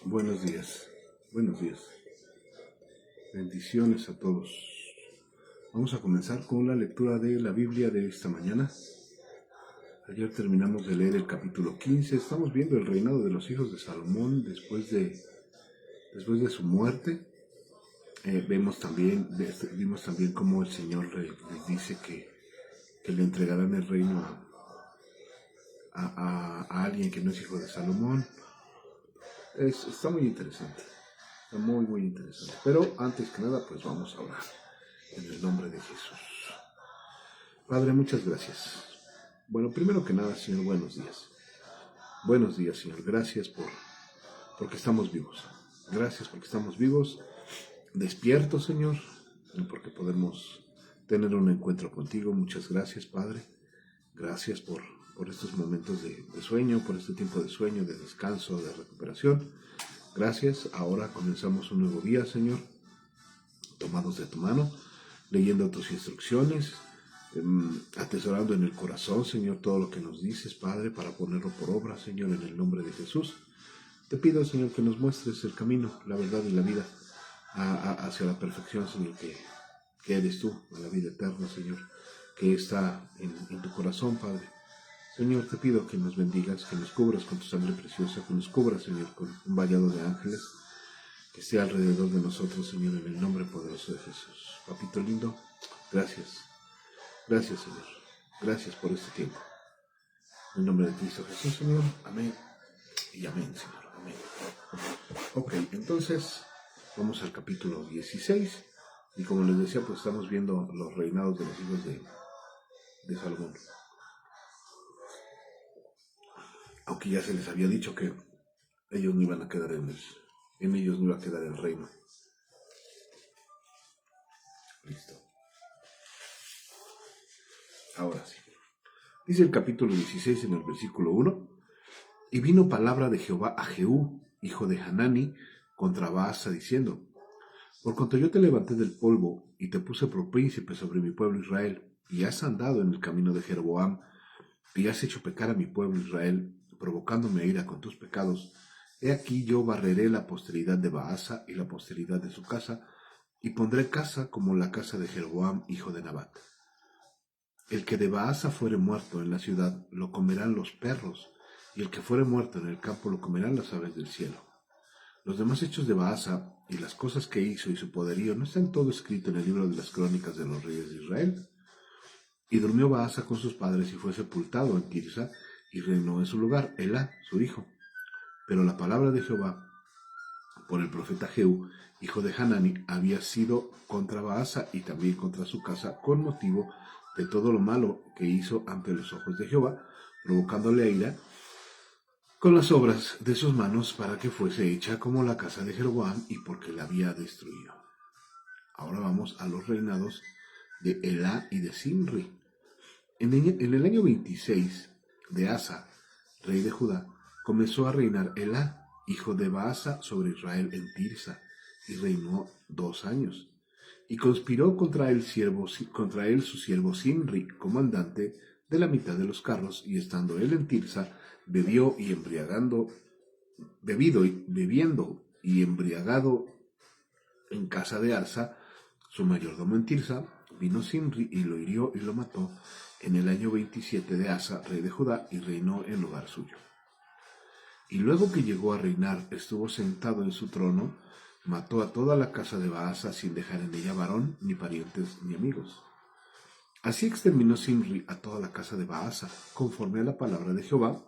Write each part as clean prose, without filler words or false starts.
Buenos días, buenos días. Bendiciones a todos. Vamos a comenzar con la lectura de la Biblia de esta mañana. Ayer terminamos de leer el capítulo 15. Estamos viendo el reinado de los hijos de Salomón después de su muerte. Vimos también cómo el Señor les dice que le entregarán el reino a alguien que no es hijo de Salomón. Está muy interesante. Está muy, muy interesante. Pero antes que nada, pues vamos a orar. En el nombre de Jesús. Padre, muchas gracias. Bueno, primero que nada, Señor, buenos días. Buenos días, Señor. Gracias porque estamos vivos. Gracias porque estamos vivos, despiertos, Señor, porque podemos tener un encuentro contigo. Muchas gracias, Padre. Gracias por estos momentos de sueño, por este tiempo de sueño, de descanso, de recuperación. Gracias. Ahora comenzamos un nuevo día, Señor, tomados de tu mano, leyendo tus instrucciones, atesorando en el corazón, Señor, todo lo que nos dices, Padre, para ponerlo por obra, Señor, en el nombre de Jesús. Te pido, Señor, que nos muestres el camino, la verdad y la vida hacia la perfección, Señor, que eres tú, a la vida eterna, Señor, que está en tu corazón, Padre. Señor, te pido que nos bendigas, que nos cubras con tu sangre preciosa, que nos cubras, Señor, con un vallado de ángeles, que esté alrededor de nosotros, Señor, en el nombre poderoso de Jesús. Papito lindo, gracias. Gracias, Señor. Gracias por este tiempo. En el nombre de Cristo Jesús, Señor. Amén. Y amén, Señor. Amén. Ok, entonces vamos al capítulo 16. Y como les decía, pues estamos viendo los reinados de los hijos de Salomón. Aunque ya se les había dicho que ellos no iban a quedar en ellos no iba a quedar el reino. Listo. Ahora sí. Dice el capítulo 16 en el versículo 1. Y vino palabra de Jehová a Jehú, hijo de Hanani, contra Baasa, diciendo: Por cuanto yo te levanté del polvo, y te puse por príncipe sobre mi pueblo Israel, y has andado en el camino de Jeroboam, y has hecho pecar a mi pueblo Israel, provocándome a ira con tus pecados, he aquí yo barreré la posteridad de Baasa y la posteridad de su casa, y pondré casa como la casa de Jeroboam, hijo de Nabat. El que de Baasa fuere muerto en la ciudad, lo comerán los perros, y el que fuere muerto en el campo lo comerán las aves del cielo. Los demás hechos de Baasa y las cosas que hizo y su poderío no están todo escrito en el libro de las crónicas de los reyes de Israel. Y durmió Baasa con sus padres y fue sepultado en Tirsa, y reinó en su lugar Elá, su hijo. Pero la palabra de Jehová por el profeta Jehú, hijo de Hanani, había sido contra Baasa y también contra su casa, con motivo de todo lo malo que hizo ante los ojos de Jehová, provocándole a ira con las obras de sus manos, para que fuese hecha como la casa de Jeroboam, y porque la había destruido. Ahora vamos a los reinados de Elá y de Simri. En el año 26 de Asa, rey de Judá, comenzó a reinar Elá, hijo de Baasa, sobre Israel en Tirsa, y reinó 2 años. Y conspiró contra él su siervo Simri, comandante de la mitad de los carros, y estando él en Tirsa, bebiendo y embriagado en casa de Asa, su mayordomo en Tirsa, vino Simri y lo hirió y lo mató en el año 27 de Asa, rey de Judá, y reinó en lugar suyo. Y luego que llegó a reinar, estuvo sentado en su trono, mató a toda la casa de Baasa sin dejar en ella varón, ni parientes, ni amigos. Así exterminó Simri a toda la casa de Baasa, conforme a la palabra de Jehová,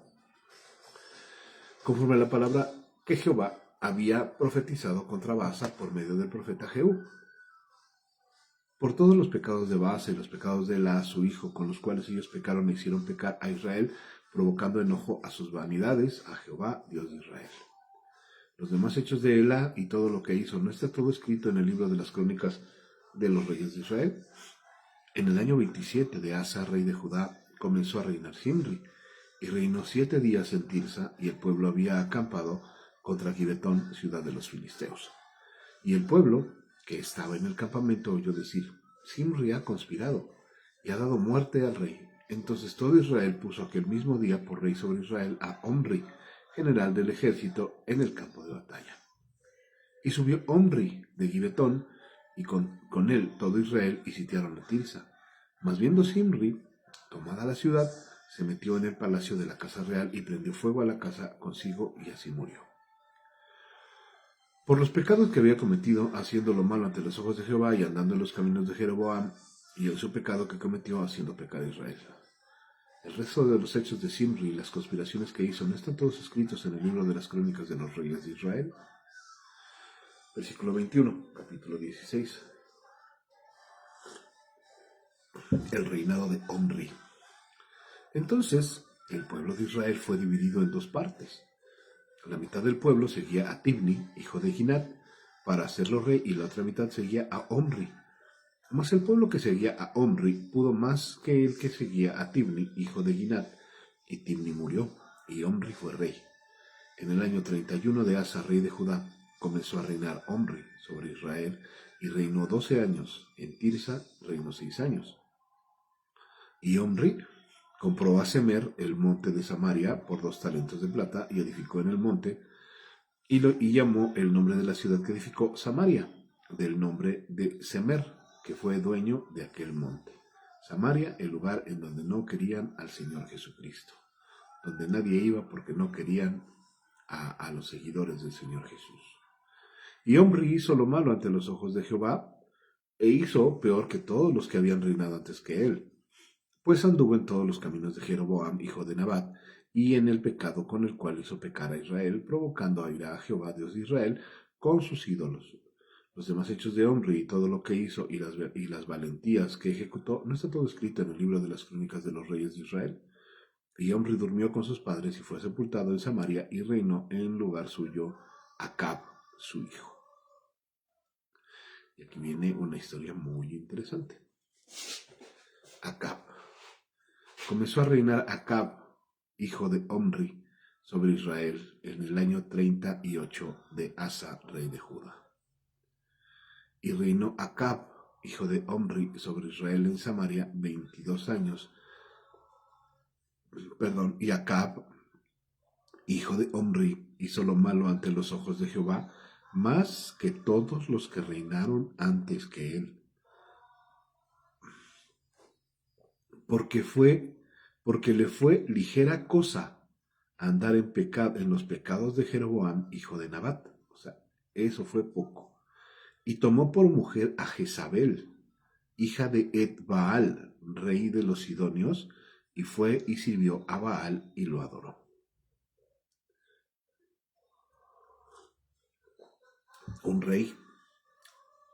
conforme a la palabra que Jehová había profetizado contra Baasa por medio del profeta Jehú. Por todos los pecados de Baasa y los pecados de Elá, su hijo, con los cuales ellos pecaron e hicieron pecar a Israel, provocando enojo a sus vanidades, a Jehová, Dios de Israel. Los demás hechos de Elá y todo lo que hizo, ¿no está todo escrito en el libro de las crónicas de los reyes de Israel? En el año 27 de Asa, rey de Judá, comenzó a reinar Simri, y reinó 7 días en Tirsa, y el pueblo había acampado contra Gibetón, ciudad de los filisteos. Y el pueblo, que estaba en el campamento, oyó decir: Simri ha conspirado, y ha dado muerte al rey. Entonces todo Israel puso aquel mismo día por rey sobre Israel a Omri, general del ejército, en el campo de batalla. Y subió Omri de Gibetón, y con él todo Israel, y sitiaron a Tirsa. Mas viendo Simri, tomada la ciudad, se metió en el palacio de la casa real, y prendió fuego a la casa consigo, y así murió. Por los pecados que había cometido, haciendo lo malo ante los ojos de Jehová, y andando en los caminos de Jeroboam, y en su pecado que cometió, haciendo pecar a Israel. El resto de los hechos de Simri y las conspiraciones que hizo, ¿no están todos escritos en el libro de las crónicas de los reyes de Israel? Versículo 21, capítulo 16. El reinado de Omri. Entonces, el pueblo de Israel fue dividido en dos partes. La mitad del pueblo seguía a Tibni, hijo de Ginat, para hacerlo rey, y la otra mitad seguía a Omri. Mas el pueblo que seguía a Omri pudo más que el que seguía a Tibni, hijo de Ginat, y Tibni murió, y Omri fue rey. En el año 31 de Asa, rey de Judá, comenzó a reinar Omri sobre Israel, y reinó 12 años. En Tirsa reinó 6 años. Y Omri compró a Semer el monte de Samaria por 2 talentos de plata, y edificó en el monte, y llamó el nombre de la ciudad que edificó Samaria, del nombre de Semer, que fue dueño de aquel monte. Samaria, el lugar en donde no querían al Señor Jesucristo, donde nadie iba porque no querían a los seguidores del Señor Jesús. Y Omri hizo lo malo ante los ojos de Jehová, e hizo peor que todos los que habían reinado antes que él, pues anduvo en todos los caminos de Jeroboam, hijo de Nabat, y en el pecado con el cual hizo pecar a Israel, provocando a ira a Jehová, Dios de Israel, con sus ídolos. Los demás hechos de Omri y todo lo que hizo y las valentías que ejecutó, ¿no está todo escrito en el libro de las crónicas de los reyes de Israel? Y Omri durmió con sus padres y fue sepultado en Samaria, y reinó en lugar suyo Acab, su hijo. Y aquí viene una historia muy interesante. Acab. Comenzó a reinar Acab, hijo de Omri, sobre Israel en el año 38 de Asa, rey de Judá. Y reinó Acab, hijo de Omri, sobre Israel en Samaria 22 años. Y Acab, hijo de Omri, hizo lo malo ante los ojos de Jehová, más que todos los que reinaron antes que él. Porque le fue ligera cosa andar en los pecados de Jeroboam, hijo de Nabat. O sea, eso fue poco. Y tomó por mujer a Jezabel, hija de Ed-Baal, rey de los Sidonios, y fue y sirvió a Baal y lo adoró. Un rey,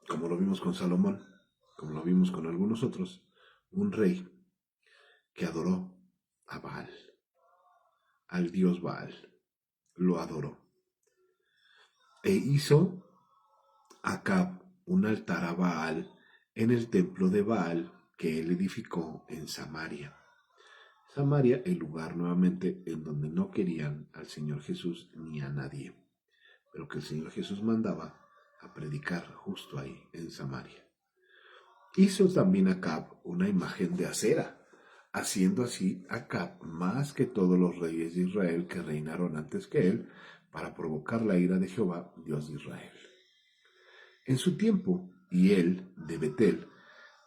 como lo vimos con Salomón, como lo vimos con algunos otros, un rey que adoró a Baal, al dios Baal, lo adoró. E hizo Acab un altar a Baal en el templo de Baal que él edificó en Samaria. Samaria, el lugar nuevamente en donde no querían al Señor Jesús ni a nadie, pero que el Señor Jesús mandaba a predicar justo ahí en Samaria. Hizo también Acab una imagen de acera, haciendo así Acab más que todos los reyes de Israel que reinaron antes que él, para provocar la ira de Jehová, Dios de Israel. En su tiempo, y él, de Betel,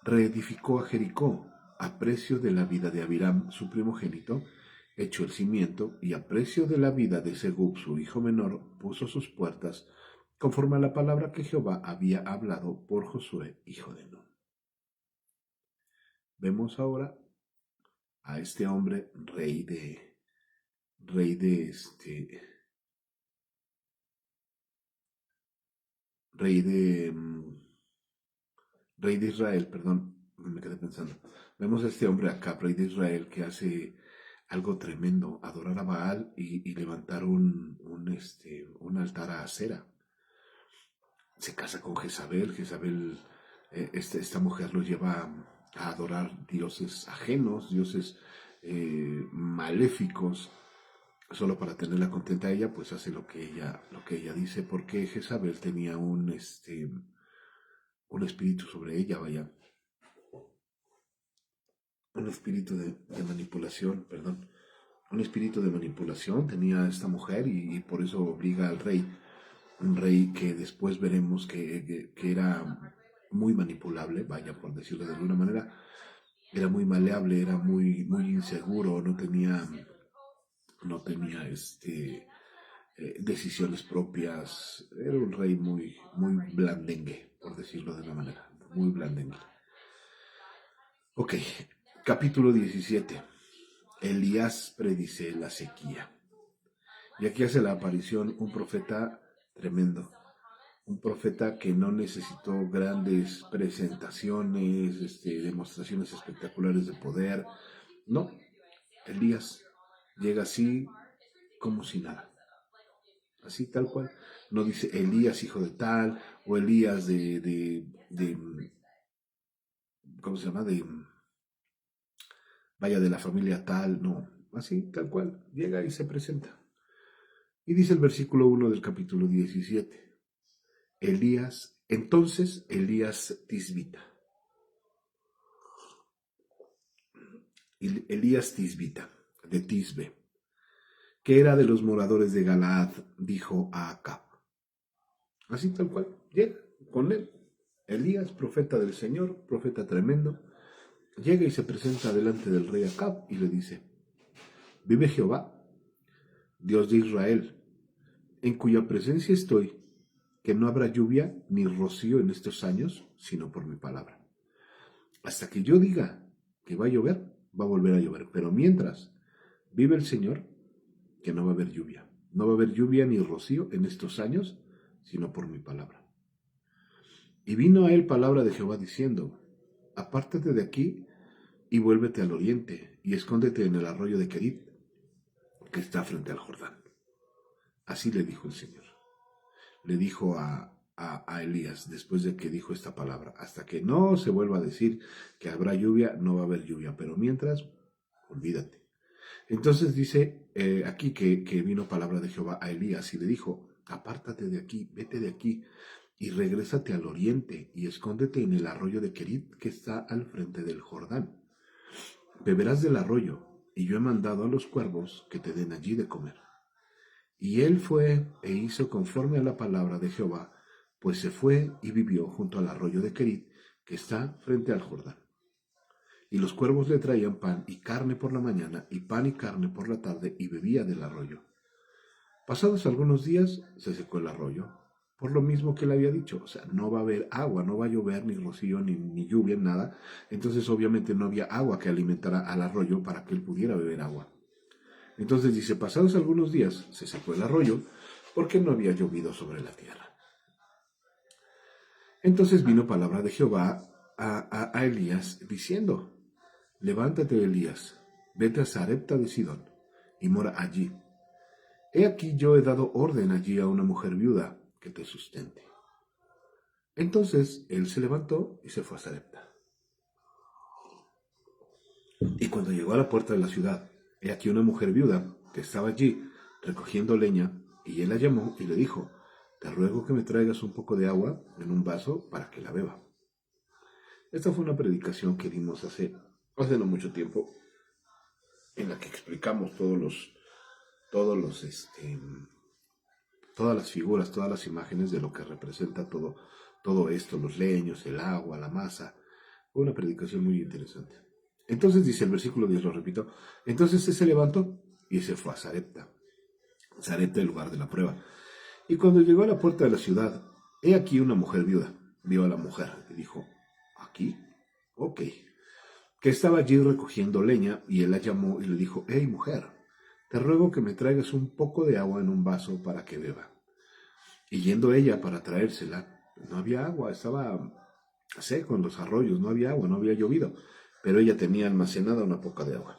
reedificó a Jericó, a precio de la vida de Abiram, su primogénito, echó el cimiento, y a precio de la vida de Segub, su hijo menor, puso sus puertas, conforme a la palabra que Jehová había hablado por Josué, hijo de Nun. Vemos ahora a este hombre rey de Israel, perdón, me quedé pensando. Vemos a este hombre acá, rey de Israel, que hace algo tremendo, adorar a Baal y levantar un altar a Acera. Se casa con Jezabel. Esta mujer lo lleva a adorar dioses ajenos, dioses maléficos, solo para tenerla contenta a ella, pues hace lo que ella dice, porque Jezabel tenía un espíritu sobre ella, vaya, un espíritu de manipulación, un espíritu de manipulación tenía esta mujer y por eso obliga al rey, un rey que después veremos que era muy manipulable, vaya por decirlo de alguna manera, era muy maleable, era muy inseguro, no tenía decisiones propias, era un rey muy blandengue, por decirlo de una manera, muy blandengue. Ok, capítulo 17. Elías predice la sequía. Y aquí hace la aparición un profeta tremendo, un profeta que no necesitó grandes presentaciones, demostraciones espectaculares de poder. No, Elías llega así como si nada, así tal cual. No dice Elías hijo de tal, o Elías ¿cómo se llama? Vaya de la familia tal, no, así tal cual, llega y se presenta. Y dice el versículo 1 del capítulo 17, entonces Elías Tisbita. Elías Tisbita, de Tisbe, que era de los moradores de Galaad, dijo a Acab. Así tal cual, llega con él. Elías, profeta del Señor, profeta tremendo, llega y se presenta delante del rey Acab y le dice, vive Jehová, Dios de Israel, en cuya presencia estoy, que no habrá lluvia ni rocío en estos años, sino por mi palabra. Hasta que yo diga que va a llover, va a volver a llover. Pero mientras vive el Señor, que no va a haber lluvia. No va a haber lluvia ni rocío en estos años, sino por mi palabra. Y vino a él palabra de Jehová diciendo, apártate de aquí y vuélvete al oriente, y escóndete en el arroyo de Kerit, que está frente al Jordán. Así le dijo el Señor. Le dijo a Elías, después de que dijo esta palabra, hasta que no se vuelva a decir que habrá lluvia, no va a haber lluvia, pero mientras, olvídate. Entonces dice aquí que vino palabra de Jehová a Elías y le dijo, apártate de aquí, vete de aquí y regrésate al oriente y escóndete en el arroyo de Kerit que está al frente del Jordán. Beberás del arroyo y yo he mandado a los cuervos que te den allí de comer. Y él fue e hizo conforme a la palabra de Jehová, pues se fue y vivió junto al arroyo de Kerit, que está frente al Jordán. Y los cuervos le traían pan y carne por la mañana, y pan y carne por la tarde, y bebía del arroyo. Pasados algunos días se secó el arroyo, por lo mismo que le había dicho, o sea, no va a haber agua, no va a llover, ni rocío, ni lluvia, nada. Entonces obviamente no había agua que alimentara al arroyo para que él pudiera beber agua. Entonces dice, pasados algunos días se secó el arroyo porque no había llovido sobre la tierra. Entonces vino palabra de Jehová a Elías diciendo, levántate Elías, vete a Sarepta de Sidón y mora allí. He aquí yo he dado orden allí a una mujer viuda que te sustente. Entonces él se levantó y se fue a Sarepta. Y cuando llegó a la puerta de la ciudad, he aquí una mujer viuda que estaba allí recogiendo leña, y él la llamó y le dijo, te ruego que me traigas un poco de agua en un vaso para que la beba. Esta fue una predicación que dimos hace no mucho tiempo, en la que explicamos todas las figuras, todas las imágenes de lo que representa todo esto, los leños, el agua, la masa. Fue una predicación muy interesante. Entonces dice el versículo 10, lo repito, entonces se levantó y se fue a Sarepta, el lugar de la prueba. Y cuando llegó a la puerta de la ciudad, he aquí una mujer viuda, vio a la mujer y dijo, ¿aquí? Ok. Que estaba allí recogiendo leña, y él la llamó y le dijo, hey mujer, te ruego que me traigas un poco de agua en un vaso para que beba. Y yendo ella para traérsela, no había agua, estaba seco en los arroyos, no había agua, no había llovido, pero ella tenía almacenada una poca de agua.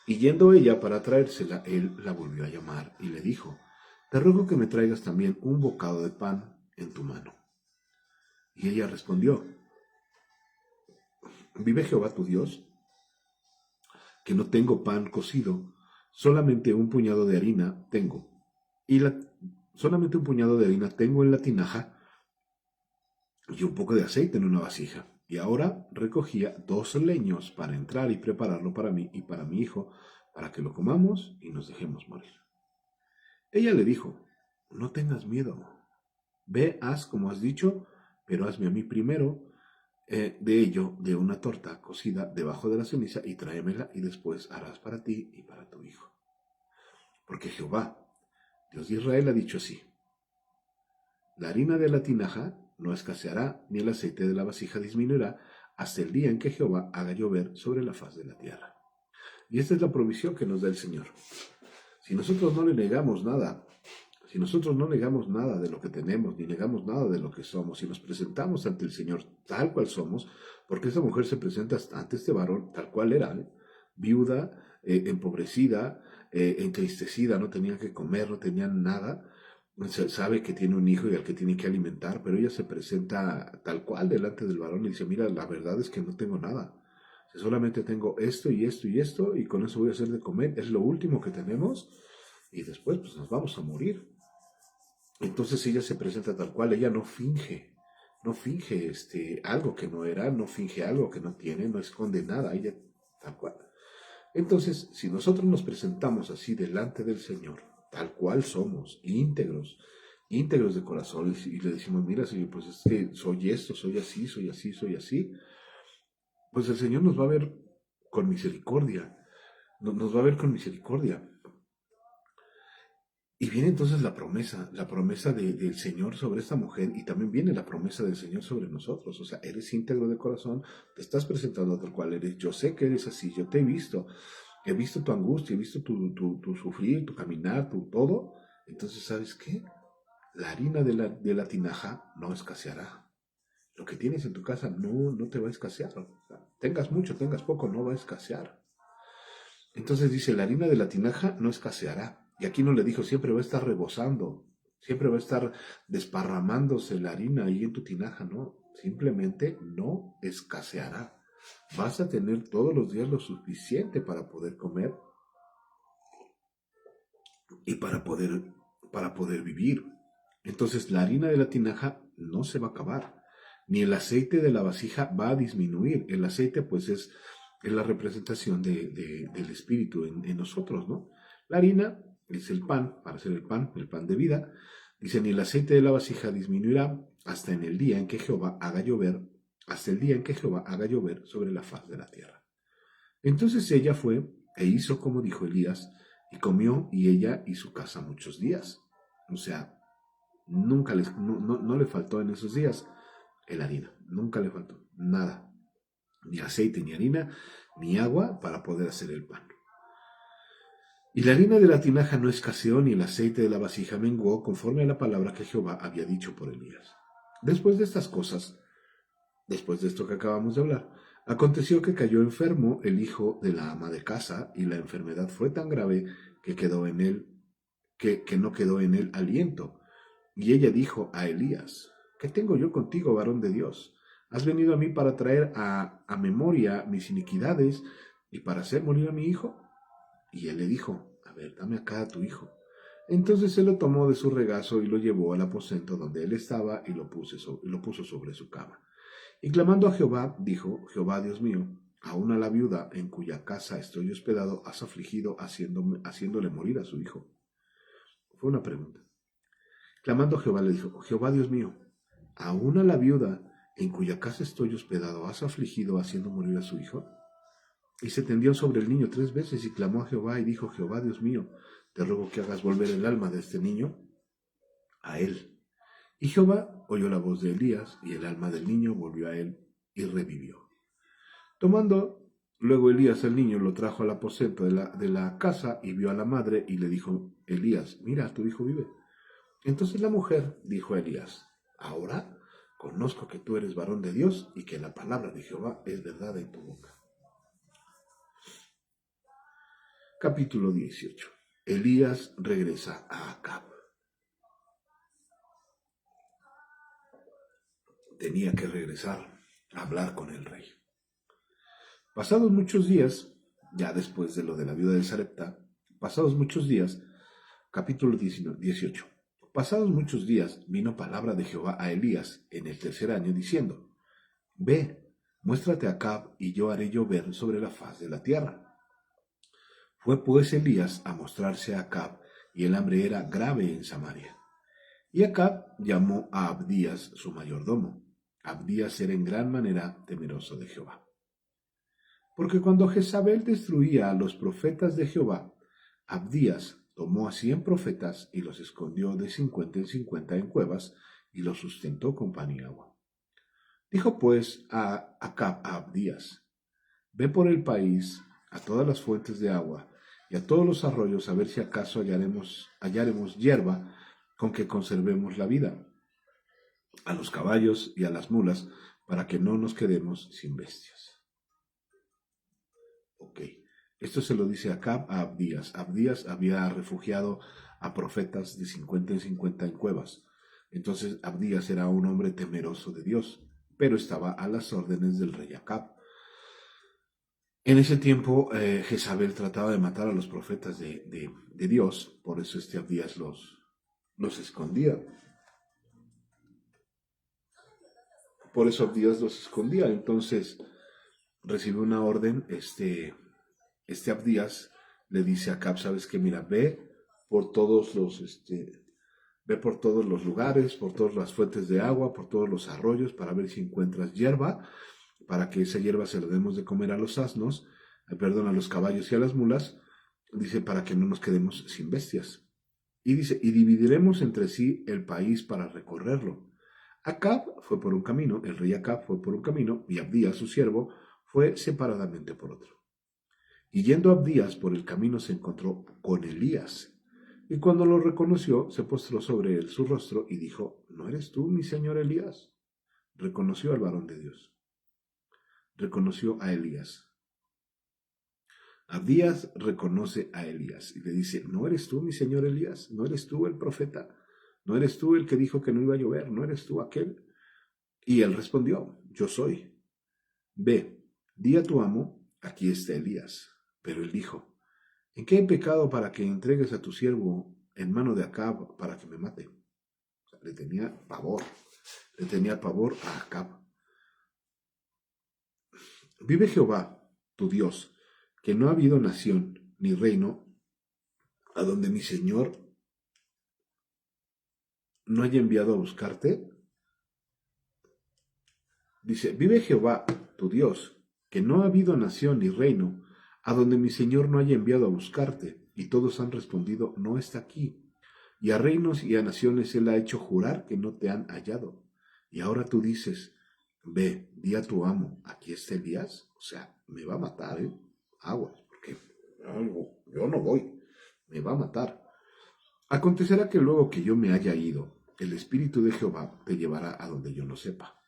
Y yendo ella para traérsela, él la volvió a llamar y le dijo, te ruego que me traigas también un bocado de pan en tu mano. Y ella respondió, vive Jehová tu Dios, que no tengo pan cocido, solamente un puñado de harina tengo, solamente un puñado de harina tengo en la tinaja, y un poco de aceite en una vasija. y ahora recogía 2 leños para entrar y prepararlo para mí y para mi hijo, para que lo comamos y nos dejemos morir. Ella le dijo, no tengas miedo, ve, haz como has dicho, pero hazme a mí primero de ello, de una torta cocida debajo de la ceniza, y tráemela, y después harás para ti y para tu hijo. Porque Jehová, Dios de Israel, ha dicho así, la harina de la tinaja no escaseará, ni el aceite de la vasija disminuirá, hasta el día en que Jehová haga llover sobre la faz de la tierra. Y esta es la provisión que nos da el Señor. Si nosotros no le negamos nada, si nosotros no negamos nada de lo que tenemos, ni negamos nada de lo que somos, si nos presentamos ante el Señor tal cual somos, porque esa mujer se presenta ante este varón tal cual era, viuda, empobrecida, entristecida, no tenía que comer, no tenía nada, sabe que tiene un hijo y al que tiene que alimentar, pero ella se presenta tal cual delante del varón y dice, mira, la verdad es que no tengo nada. Solamente tengo esto y esto y esto, y con eso voy a hacer de comer, es lo último que tenemos, y después pues nos vamos a morir. Entonces ella se presenta tal cual, ella no finge algo que no era, no finge algo que no tiene, no esconde nada, ella tal cual. Entonces, si nosotros nos presentamos así delante del Señor, tal cual somos, íntegros de corazón, y le decimos, mira Señor, pues es que soy esto, soy así, soy así, soy así, pues el Señor nos va a ver con misericordia, nos va a ver con misericordia. Y viene entonces la promesa del Señor sobre esta mujer, y también viene la promesa del Señor sobre nosotros. O sea, eres íntegro de corazón, te estás presentando tal cual eres. Yo sé que eres así, yo te he visto tu angustia, he visto tu sufrir, tu caminar, tu todo. Entonces, ¿sabes qué? La harina de la tinaja no escaseará. Lo que tienes en tu casa no te va a escasear. O sea, tengas mucho, tengas poco, no va a escasear. Entonces dice, la harina de la tinaja no escaseará. Y aquí no le dijo, siempre va a estar rebosando, siempre va a estar desparramándose la harina ahí en tu tinaja, no. Simplemente no escaseará. Vas a tener todos los días lo suficiente para poder comer y para poder vivir. Entonces la harina de la tinaja no se va a acabar, ni el aceite de la vasija va a disminuir. El aceite pues es la representación del Espíritu en nosotros, ¿no? La harina es el pan, para hacer el pan de vida. Dice, ni el aceite de la vasija disminuirá hasta en el día en que Jehová haga llover, hasta el día en que Jehová haga llover sobre la faz de la tierra. Entonces ella fue e hizo como dijo Elías, y comió y ella y su casa muchos días. O sea, no le faltó en esos días el harina, nunca le faltó nada, ni aceite, ni harina, ni agua para poder hacer el pan. Y la harina de la tinaja no escaseó, ni el aceite de la vasija menguó, conforme a la palabra que Jehová había dicho por Elías. Después de estas cosas, después de esto que acabamos de hablar, aconteció que cayó enfermo el hijo de la ama de casa, y la enfermedad fue tan grave que no quedó en él aliento. Y ella dijo a Elías, ¿qué tengo yo contigo, varón de Dios? ¿Has venido a mí para traer a memoria mis iniquidades y para hacer morir a mi hijo? Y él le dijo, a ver, dame acá a tu hijo. Entonces él lo tomó de su regazo y lo llevó al aposento donde él estaba y lo puso sobre su cama. Y clamando a Jehová, dijo, Jehová Dios mío, aún a la viuda en cuya casa estoy hospedado has afligido haciéndole morir a su hijo. Fue una pregunta. Clamando a Jehová le dijo, Jehová Dios mío, aún a la viuda en cuya casa estoy hospedado has afligido haciendo morir a su hijo. Y se tendió sobre el niño 3 veces y clamó a Jehová y dijo, Jehová Dios mío, te ruego que hagas volver el alma de este niño a él. Y Jehová oyó la voz de Elías y el alma del niño volvió a él y revivió. Tomando luego Elías al niño, lo trajo al aposento de la casa y vio a la madre y le dijo, Elías, mira, tu hijo vive. Entonces la mujer dijo a Elías, ahora conozco que tú eres varón de Dios y que la palabra de Jehová es verdad en tu boca. Capítulo 18. Elías regresa a Acab. Tenía que regresar a hablar con el rey. Pasados muchos días, ya después de lo de la viuda de Sarepta, pasados muchos días, capítulo 18. Pasados muchos días vino palabra de Jehová a Elías en el 3er año diciendo, ve, muéstrate a Acab, y yo haré llover sobre la faz de la tierra. Fue pues Elías a mostrarse a Acab, y el hambre era grave en Samaria. Y Acab llamó a Abdías su mayordomo. Abdías era en gran manera temeroso de Jehová. Porque cuando Jezabel destruía a los profetas de Jehová, Abdías tomó a 100 profetas y los escondió de 50 en 50 en cuevas, y los sustentó con pan y agua. Dijo pues a Acab a Abdías: ve por el país a todas las fuentes de agua y a todos los arroyos, a ver si acaso hallaremos hierba con que conservemos la vida, a los caballos y a las mulas, para que no nos quedemos sin bestias. Ok, esto se lo dice Acab a Abdías. Abdías había refugiado a profetas de 50 en 50 en cuevas. Entonces Abdías era un hombre temeroso de Dios, pero estaba a las órdenes del rey Acab. En ese tiempo Jezabel trataba de matar a los profetas de Dios, por eso Abdías los escondía. Por eso Abdías los escondía. Entonces recibe una orden, Abdías le dice a Acab: sabes que mira, ve por todos los lugares, por todas las fuentes de agua, por todos los arroyos, para ver si encuentras hierba, para que esa hierba se la demos de comer a los asnos, a los caballos y a las mulas, dice, para que no nos quedemos sin bestias. Y dice, y dividiremos entre sí el país para recorrerlo. Acab fue por un camino, el rey Acab fue por un camino, y Abdías, su siervo, fue separadamente por otro. Y yendo Abdías por el camino se encontró con Elías, y cuando lo reconoció, se postró sobre él su rostro y dijo: ¿no eres tú, mi señor Elías? Reconoció al varón de Dios. Reconoció a Elías. Abdías reconoce a Elías y le dice: ¿no eres tú, mi señor Elías? ¿No eres tú el profeta? ¿No eres tú el que dijo que no iba a llover? ¿No eres tú aquel? Y él respondió: yo soy. Ve, di a tu amo, aquí está Elías. Pero él dijo: ¿en qué he pecado para que entregues a tu siervo en mano de Acab para que me mate? O sea, le tenía pavor a Acab. Vive Jehová, tu Dios, que no ha habido nación ni reino a donde mi Señor no haya enviado a buscarte. Dice: vive Jehová, tu Dios, que no ha habido nación ni reino a donde mi Señor no haya enviado a buscarte. Y todos han respondido: no está aquí. Y a reinos y a naciones él ha hecho jurar que no te han hallado. Y ahora tú dices: ve, di a tu amo, aquí está Elías. O sea, me va a matar, aguas, porque yo no voy, me va a matar. Acontecerá que luego que yo me haya ido, el Espíritu de Jehová te llevará a donde yo no sepa.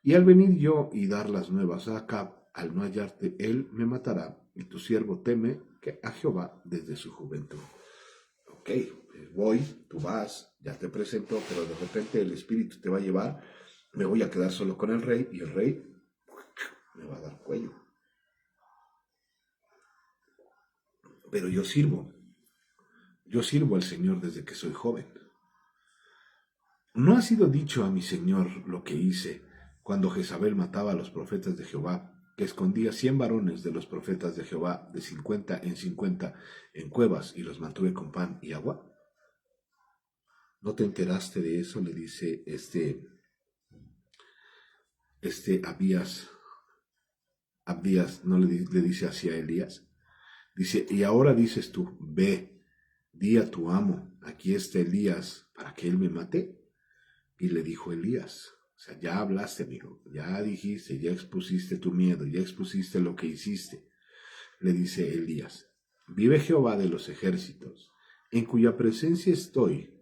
Y al venir yo y dar las nuevas a Acab, al no hallarte, él me matará, y tu siervo teme que a Jehová desde su juventud. Ok, voy, tú vas, ya te presento, pero de repente el Espíritu te va a llevar, me voy a quedar solo con el rey, y el rey me va a dar cuello. Pero yo sirvo al Señor desde que soy joven. ¿No ha sido dicho a mi Señor lo que hice cuando Jezabel mataba a los profetas de Jehová, que escondía 100 varones de los profetas de Jehová de 50 en 50 en cuevas, y los mantuve con pan y agua? ¿No te enteraste de eso? Le dice Abdías, no le dice así a Elías. Dice: y ahora dices tú: ve, di a tu amo, aquí está Elías, para que él me mate. Y le dijo Elías: o sea, ya hablaste, amigo, ya dijiste, ya expusiste tu miedo, ya expusiste lo que hiciste. Le dice Elías: vive Jehová de los ejércitos, en cuya presencia estoy,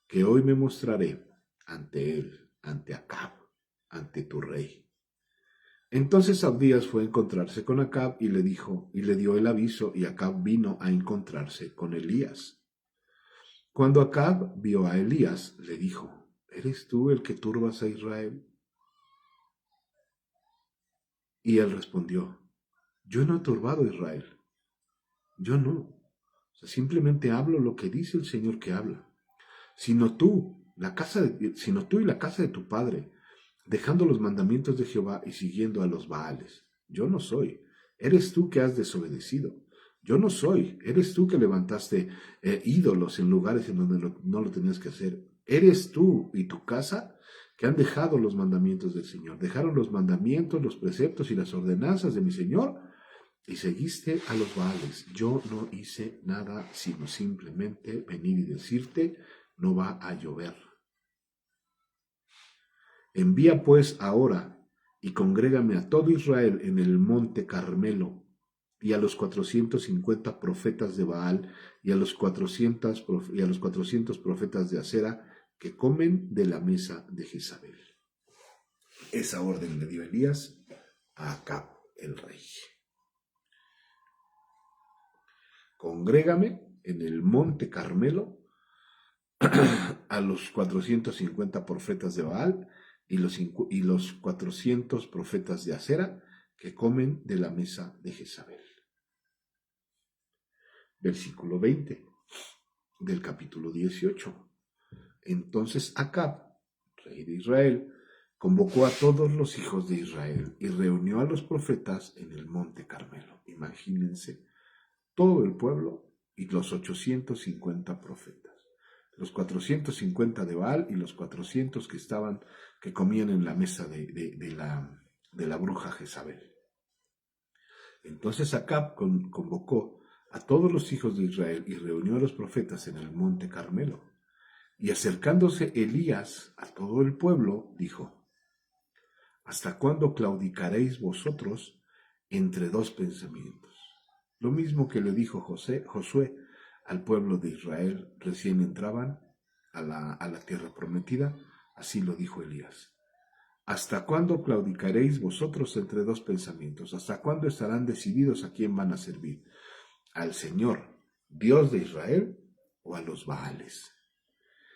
que hoy me mostraré ante él, ante Acab, ante tu rey. Entonces Abdías fue a encontrarse con Acab y le dijo, y le dio el aviso, y Acab vino a encontrarse con Elías. Cuando Acab vio a Elías, le dijo: ¿eres tú el que turbas a Israel? Y él respondió: yo no he turbado a Israel. Yo no. O sea, simplemente hablo lo que dice el Señor que habla. Sino tú y la casa de tu padre dejando los mandamientos de Jehová y siguiendo a los Baales. Yo no soy. Eres tú que has desobedecido. Yo no soy. Eres tú que levantaste ídolos en lugares en donde no lo tenías que hacer. Eres tú y tu casa que han dejado los mandamientos del Señor. Dejaron los mandamientos, los preceptos y las ordenanzas de mi Señor y seguiste a los Baales. Yo no hice nada sino simplemente venir y decirte, no va a llover. Envía pues ahora y congrégame a todo Israel en el monte Carmelo, y a los 450 profetas de Baal, y a los 400 profetas de Acera, que comen de la mesa de Jezabel. Esa orden le dio Elías a Acab, el rey. Congrégame en el monte Carmelo a los 450 profetas de Baal, y los 400 profetas de Acera que comen de la mesa de Jezabel. Versículo 20 del capítulo 18. Entonces Acab, rey de Israel, convocó a todos los hijos de Israel y reunió a los profetas en el monte Carmelo. Imagínense, todo el pueblo y los 850 profetas. Los 450 de Baal y los 400 que comían en la mesa de la bruja Jezabel. Entonces Acab convocó a todos los hijos de Israel y reunió a los profetas en el monte Carmelo. Y acercándose Elías a todo el pueblo, dijo: ¿Hasta cuándo claudicaréis vosotros entre dos pensamientos? Lo mismo que le dijo Josué al pueblo de Israel recién entraban a la tierra prometida, así lo dijo Elías. ¿Hasta cuándo claudicaréis vosotros entre dos pensamientos? ¿Hasta cuándo estarán decididos a quién van a servir? ¿Al Señor, Dios de Israel, o a los Baales?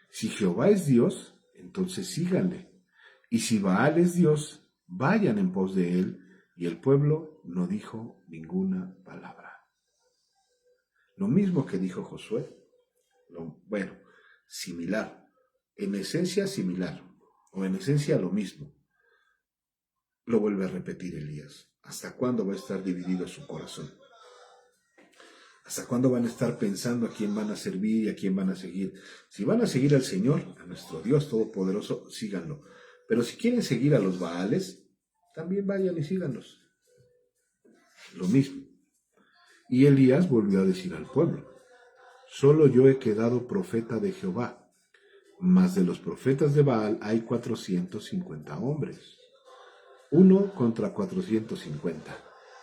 Si Jehová es Dios, entonces síganle. Y si Baal es Dios, vayan en pos de él. Y el pueblo no dijo ninguna palabra. Lo mismo que dijo Josué, similar, en esencia similar, o en esencia lo mismo. Lo vuelve a repetir Elías. ¿Hasta cuándo va a estar dividido su corazón? ¿Hasta cuándo van a estar pensando a quién van a servir y a quién van a seguir? Si van a seguir al Señor, a nuestro Dios Todopoderoso, síganlo. Pero si quieren seguir a los Baales, también vayan y síganlos. Lo mismo. Y Elías volvió a decir al pueblo: solo yo he quedado profeta de Jehová, mas de los profetas de Baal hay 450 hombres. Uno contra 450,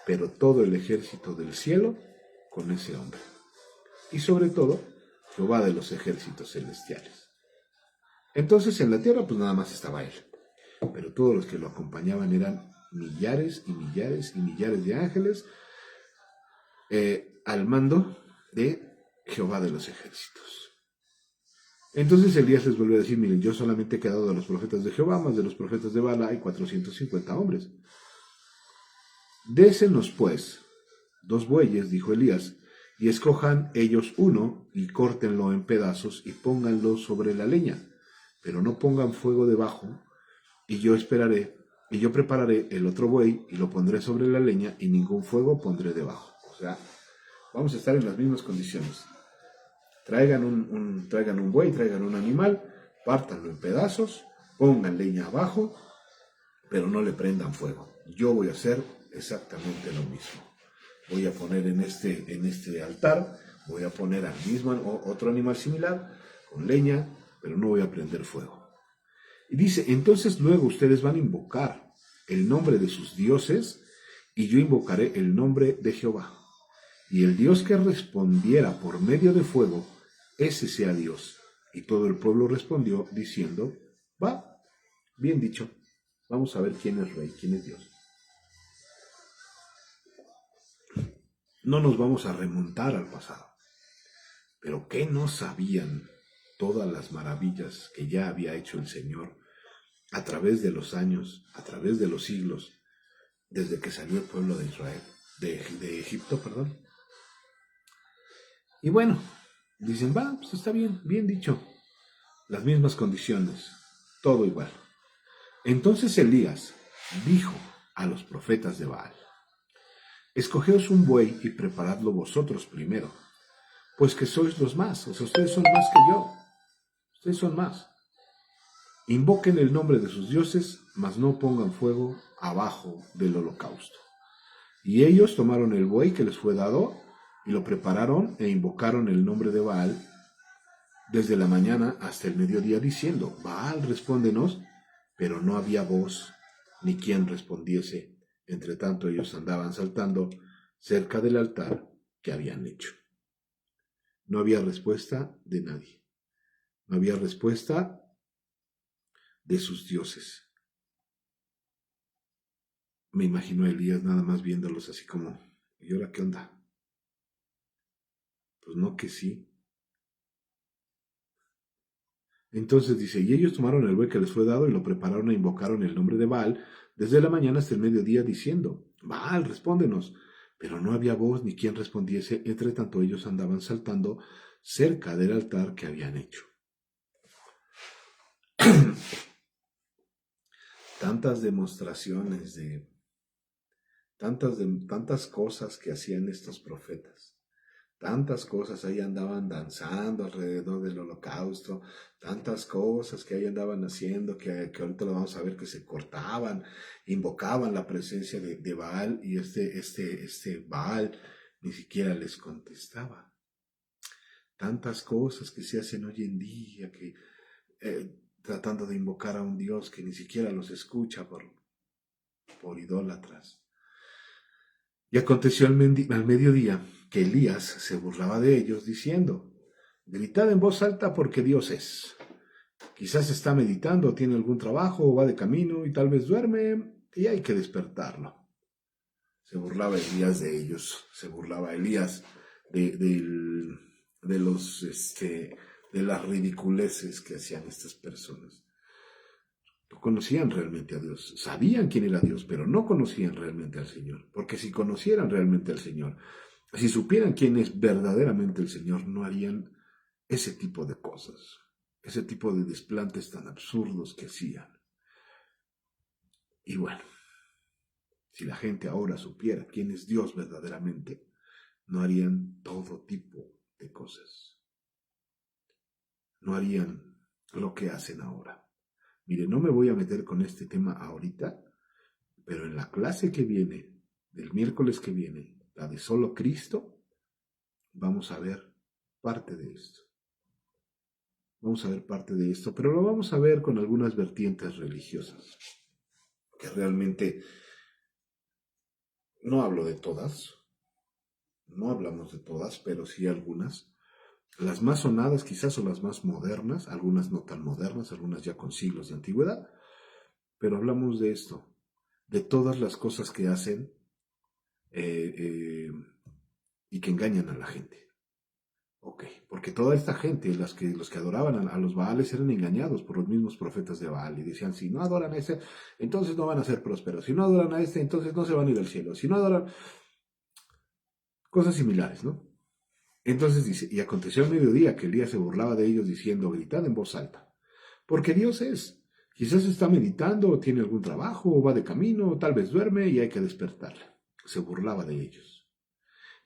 pero todo el ejército del cielo con ese hombre. Y sobre todo, Jehová de los ejércitos celestiales. Entonces en la tierra pues nada más estaba él, pero todos los que lo acompañaban eran millares y millares y millares de ángeles al mando de Jehová de los ejércitos. Entonces Elías les volvió a decir: miren, yo solamente he quedado de los profetas de Jehová, más de los profetas de Baal hay 450 hombres. Désenos pues 2 bueyes, dijo Elías, y escojan ellos uno, y córtenlo en pedazos, y pónganlo sobre la leña, pero no pongan fuego debajo, y yo prepararé el otro buey, y lo pondré sobre la leña, y ningún fuego pondré debajo. O sea, vamos a estar en las mismas condiciones. Traigan un buey, traigan un animal, pártanlo en pedazos, pongan leña abajo, pero no le prendan fuego. Yo voy a hacer exactamente lo mismo. Voy a poner en este altar, voy a poner al mismo otro animal similar, con leña, pero no voy a prender fuego. Y dice: entonces luego ustedes van a invocar el nombre de sus dioses, y yo invocaré el nombre de Jehová. Y el Dios que respondiera por medio de fuego, ese sea Dios. Y todo el pueblo respondió diciendo: va, bien dicho, vamos a ver quién es rey, quién es Dios. No nos vamos a remontar al pasado. Pero ¿qué no sabían todas las maravillas que ya había hecho el Señor a través de los años, a través de los siglos, desde que salió el pueblo de Israel, de Egipto, perdón? Y bueno, dicen: va, pues está bien, bien dicho. Las mismas condiciones, todo igual. Entonces Elías dijo a los profetas de Baal: escogeos un buey y preparadlo vosotros primero, pues que sois los más, o sea, ustedes son más que yo, ustedes son más. Invoquen el nombre de sus dioses, mas no pongan fuego abajo del holocausto. Y ellos tomaron el buey que les fue dado y lo prepararon e invocaron el nombre de Baal desde la mañana hasta el mediodía, diciendo: Baal, respóndenos. Pero no había voz ni quien respondiese. Entre tanto ellos andaban saltando cerca del altar que habían hecho. No había respuesta de nadie. No había respuesta de sus dioses. Me imagino a Elías nada más viéndolos así como: ¿y ahora qué onda? Pues no, que sí. Entonces dice: y ellos tomaron el buey que les fue dado y lo prepararon e invocaron el nombre de Baal desde la mañana hasta el mediodía, diciendo: Baal, respóndenos. Pero no había voz ni quien respondiese. Entre tanto ellos andaban saltando cerca del altar que habían hecho. Tantas demostraciones de tantas cosas que hacían estos profetas. Tantas cosas, ahí andaban danzando alrededor del holocausto, tantas cosas que ahí andaban haciendo, que ahorita lo vamos a ver, que se cortaban, invocaban la presencia de Baal, y este Baal ni siquiera les contestaba. Tantas cosas que se hacen hoy en día, que tratando de invocar a un Dios que ni siquiera los escucha por idólatras. Y aconteció al mediodía que Elías se burlaba de ellos, diciendo: gritad en voz alta, porque Dios es. Quizás está meditando, tiene algún trabajo, o va de camino, y tal vez duerme, y hay que despertarlo. Se burlaba Elías de ellos, se burlaba Elías de las ridiculeces que hacían estas personas. No conocían realmente a Dios, sabían quién era Dios, pero no conocían realmente al Señor. Porque si conocieran realmente al Señor, si supieran quién es verdaderamente el Señor, no harían ese tipo de cosas, ese tipo de desplantes tan absurdos que hacían. Y bueno, si la gente ahora supiera quién es Dios verdaderamente, no harían todo tipo de cosas. No harían lo que hacen ahora. Mire, no me voy a meter con este tema ahorita, pero en la clase que viene, del miércoles que viene, la de solo Cristo, vamos a ver parte de esto. Vamos a ver parte de esto, pero lo vamos a ver con algunas vertientes religiosas, que realmente no hablo de todas, no hablamos de todas, pero sí algunas. Las más sonadas quizás son las más modernas, algunas no tan modernas, algunas ya con siglos de antigüedad, pero hablamos de esto, de todas las cosas que hacen y que engañan a la gente. Ok, porque toda esta gente, los que adoraban a los Baales, eran engañados por los mismos profetas de Baal y decían: si no adoran a ese, entonces no van a ser prósperos; si no adoran a este, entonces no se van a ir al cielo; si no adoran, cosas similares, ¿no? Entonces dice: y aconteció al mediodía que Elías se burlaba de ellos, diciendo: gritad en voz alta, porque Dios es. Quizás está meditando, o tiene algún trabajo, o va de camino, o tal vez duerme, y hay que despertarle. Se burlaba de ellos.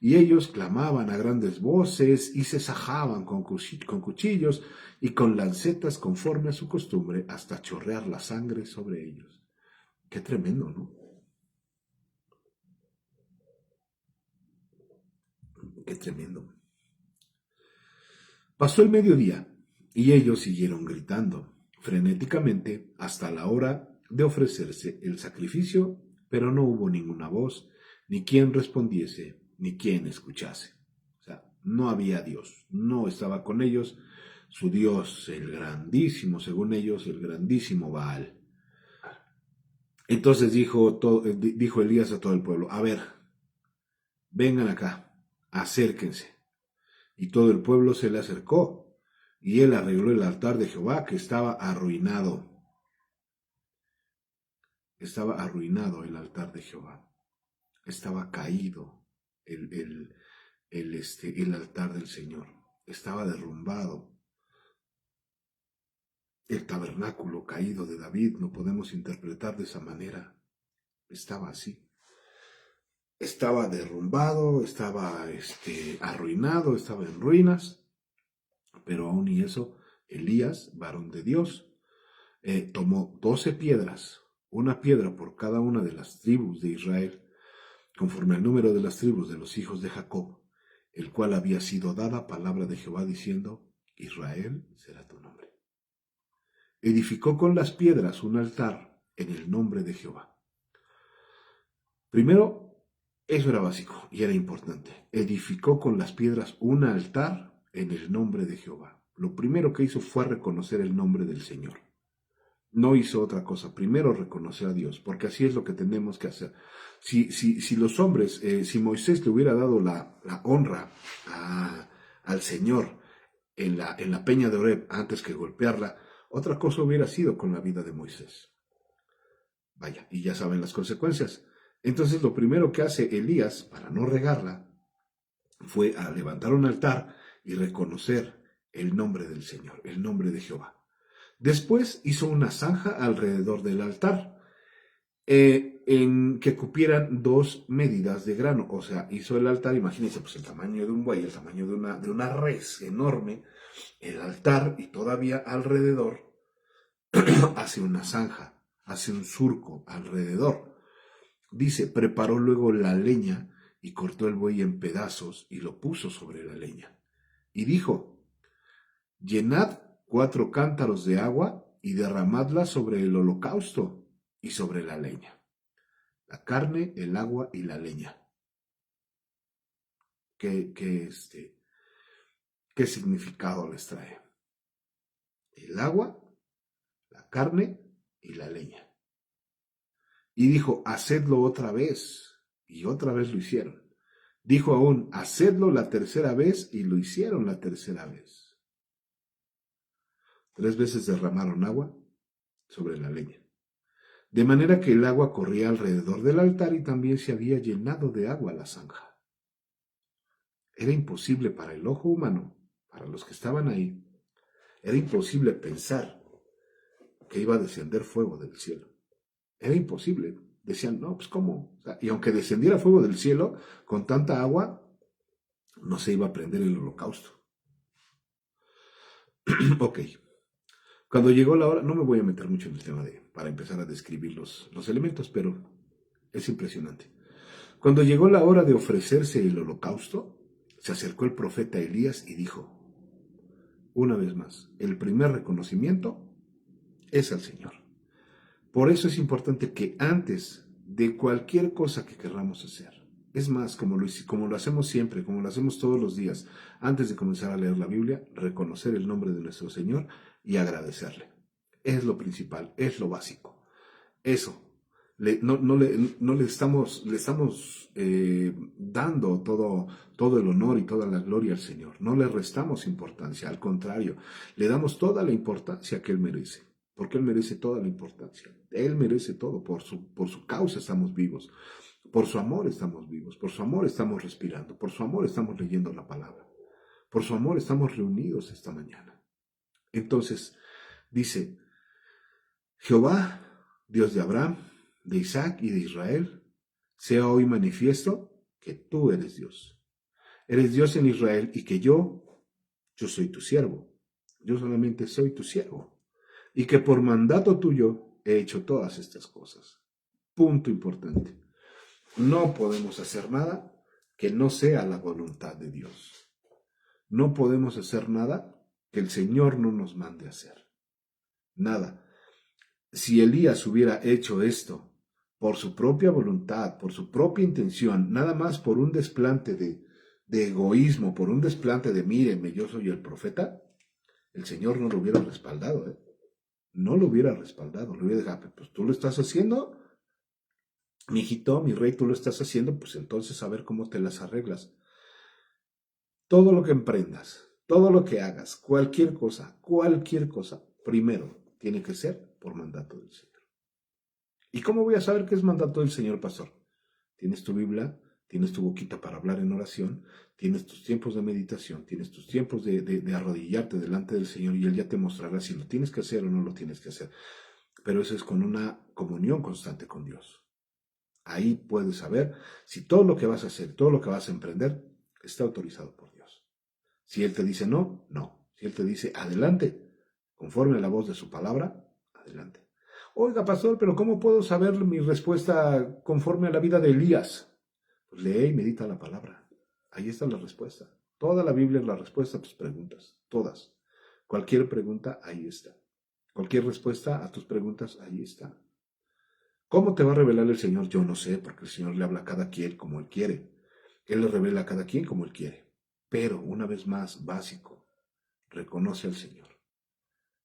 Y ellos clamaban a grandes voces y se sajaban con cuchillos y con lancetas conforme a su costumbre, hasta chorrear la sangre sobre ellos. Qué tremendo, ¿no? Qué tremendo. Pasó el mediodía y ellos siguieron gritando frenéticamente hasta la hora de ofrecerse el sacrificio, pero no hubo ninguna voz, ni quien respondiese, ni quien escuchase. O sea, no había Dios, no estaba con ellos su Dios, el grandísimo, según ellos, el grandísimo Baal. Entonces dijo Elías a todo el pueblo: a ver, vengan acá, acérquense. Y todo el pueblo se le acercó, y él arregló el altar de Jehová, que estaba arruinado. Estaba arruinado el altar de Jehová. Estaba caído el altar del Señor. Estaba derrumbado. El tabernáculo caído de David no podemos interpretar de esa manera. Estaba así. Estaba derrumbado, estaba arruinado, estaba en ruinas, pero aún y eso, Elías, varón de Dios, tomó 12 piedras, una piedra por cada una de las tribus de Israel, conforme al número de las tribus de los hijos de Jacob, el cual había sido dada palabra de Jehová diciendo, Israel será tu nombre. Edificó con las piedras un altar en el nombre de Jehová. Primero, eso era básico y era importante. Edificó con las piedras un altar en el nombre de Jehová. Lo primero que hizo fue reconocer el nombre del Señor. No hizo otra cosa. Primero reconocer a Dios, porque así es lo que tenemos que hacer. Si los hombres, si Moisés le hubiera dado la honra al Señor en la peña de Oreb antes que golpearla, otra cosa hubiera sido con la vida de Moisés. Vaya, y ya saben las consecuencias. Entonces lo primero que hace Elías, para no regarla, fue a levantar un altar y reconocer el nombre del Señor, el nombre de Jehová. Después hizo una zanja alrededor del altar, en que cupieran 2 medidas de grano. O sea, hizo el altar, imagínense, pues el tamaño de un buey, el tamaño de una res enorme, el altar, y todavía alrededor hace una zanja, hace un surco alrededor. Dice, preparó luego la leña y cortó el buey en pedazos y lo puso sobre la leña. Y dijo, llenad 4 cántaros de agua y derramadla sobre el holocausto y sobre la leña. La carne, el agua y la leña. ¿Qué significado les trae? El agua, la carne y la leña. Y dijo, hacedlo otra vez. Y otra vez lo hicieron. Dijo aún, hacedlo la tercera vez, y lo hicieron la tercera vez. 3 veces derramaron agua sobre la leña. De manera que el agua corría alrededor del altar y también se había llenado de agua la zanja. Era imposible para el ojo humano, para los que estaban ahí, era imposible pensar que iba a descender fuego del cielo. Era imposible. Decían, no, pues ¿cómo? O sea, y aunque descendiera fuego del cielo, con tanta agua, no se iba a prender el holocausto. Ok. Cuando llegó la hora, no me voy a meter mucho en el tema para empezar a describir los elementos, pero es impresionante. Cuando llegó la hora de ofrecerse el holocausto, se acercó el profeta Elías y dijo, una vez más, el primer reconocimiento es al Señor. Por eso es importante que antes de cualquier cosa que querramos hacer, es más, como lo hacemos siempre, como lo hacemos todos los días, antes de comenzar a leer la Biblia, reconocer el nombre de nuestro Señor y agradecerle. Es lo principal, es lo básico. Eso. No le estamos dando todo el honor y toda la gloria al Señor. No le restamos importancia, al contrario, le damos toda la importancia que Él merece. Porque Él merece toda la importancia. Él merece todo. Por su causa estamos vivos. Por su amor estamos vivos. Por su amor estamos respirando. Por su amor estamos leyendo la palabra. Por su amor estamos reunidos esta mañana. Entonces, dice, Jehová, Dios de Abraham, de Isaac y de Israel, sea hoy manifiesto que tú eres Dios. Eres Dios en Israel y que yo soy tu siervo. Yo solamente soy tu siervo. Y que por mandato tuyo he hecho todas estas cosas. Punto importante. No podemos hacer nada que no sea la voluntad de Dios. No podemos hacer nada que el Señor no nos mande hacer. Nada. Si Elías hubiera hecho esto por su propia voluntad, por su propia intención, nada más por un desplante de egoísmo, por un desplante de míreme, yo soy el profeta, el Señor no lo hubiera respaldado, No lo hubiera respaldado, lo hubiera dejado, pues tú lo estás haciendo, mi hijito, mi rey, tú lo estás haciendo, pues entonces a ver cómo te las arreglas. Todo lo que emprendas, todo lo que hagas, cualquier cosa, primero tiene que ser por mandato del Señor. ¿Y cómo voy a saber qué es mandato del Señor, pastor? Tienes tu Biblia, tienes tu boquita para hablar en oración, Tienes tus tiempos de meditación, tienes tus tiempos de arrodillarte delante del Señor y Él ya te mostrará si lo tienes que hacer o no lo tienes que hacer. Pero eso es con una comunión constante con Dios. Ahí puedes saber si todo lo que vas a hacer, todo lo que vas a emprender, está autorizado por Dios. Si Él te dice no, no. Si Él te dice adelante, conforme a la voz de su palabra, adelante. Oiga, pastor, pero ¿cómo puedo saber mi respuesta conforme a la vida de Elías? Pues lee y medita la palabra. Ahí está la respuesta. Toda la Biblia es la respuesta a tus preguntas. Todas. Cualquier pregunta, ahí está. Cualquier respuesta a tus preguntas, ahí está. ¿Cómo te va a revelar el Señor? Yo no sé, porque el Señor le habla a cada quien como Él quiere. Él le revela a cada quien como Él quiere. Pero, una vez más, básico, reconoce al Señor.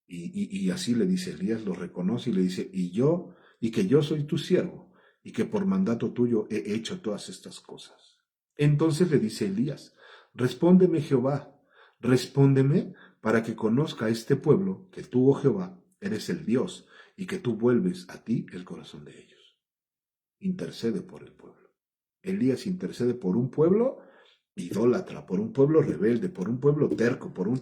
Y así le dice Elías, lo reconoce y le dice, y que yo soy tu siervo, y que por mandato tuyo he hecho todas estas cosas. Entonces le dice Elías, respóndeme Jehová, respóndeme para que conozca este pueblo que tú, oh Jehová, eres el Dios, y que tú vuelves a ti el corazón de ellos. Intercede por el pueblo. Elías intercede por un pueblo idólatra, por un pueblo rebelde, por un pueblo terco, por un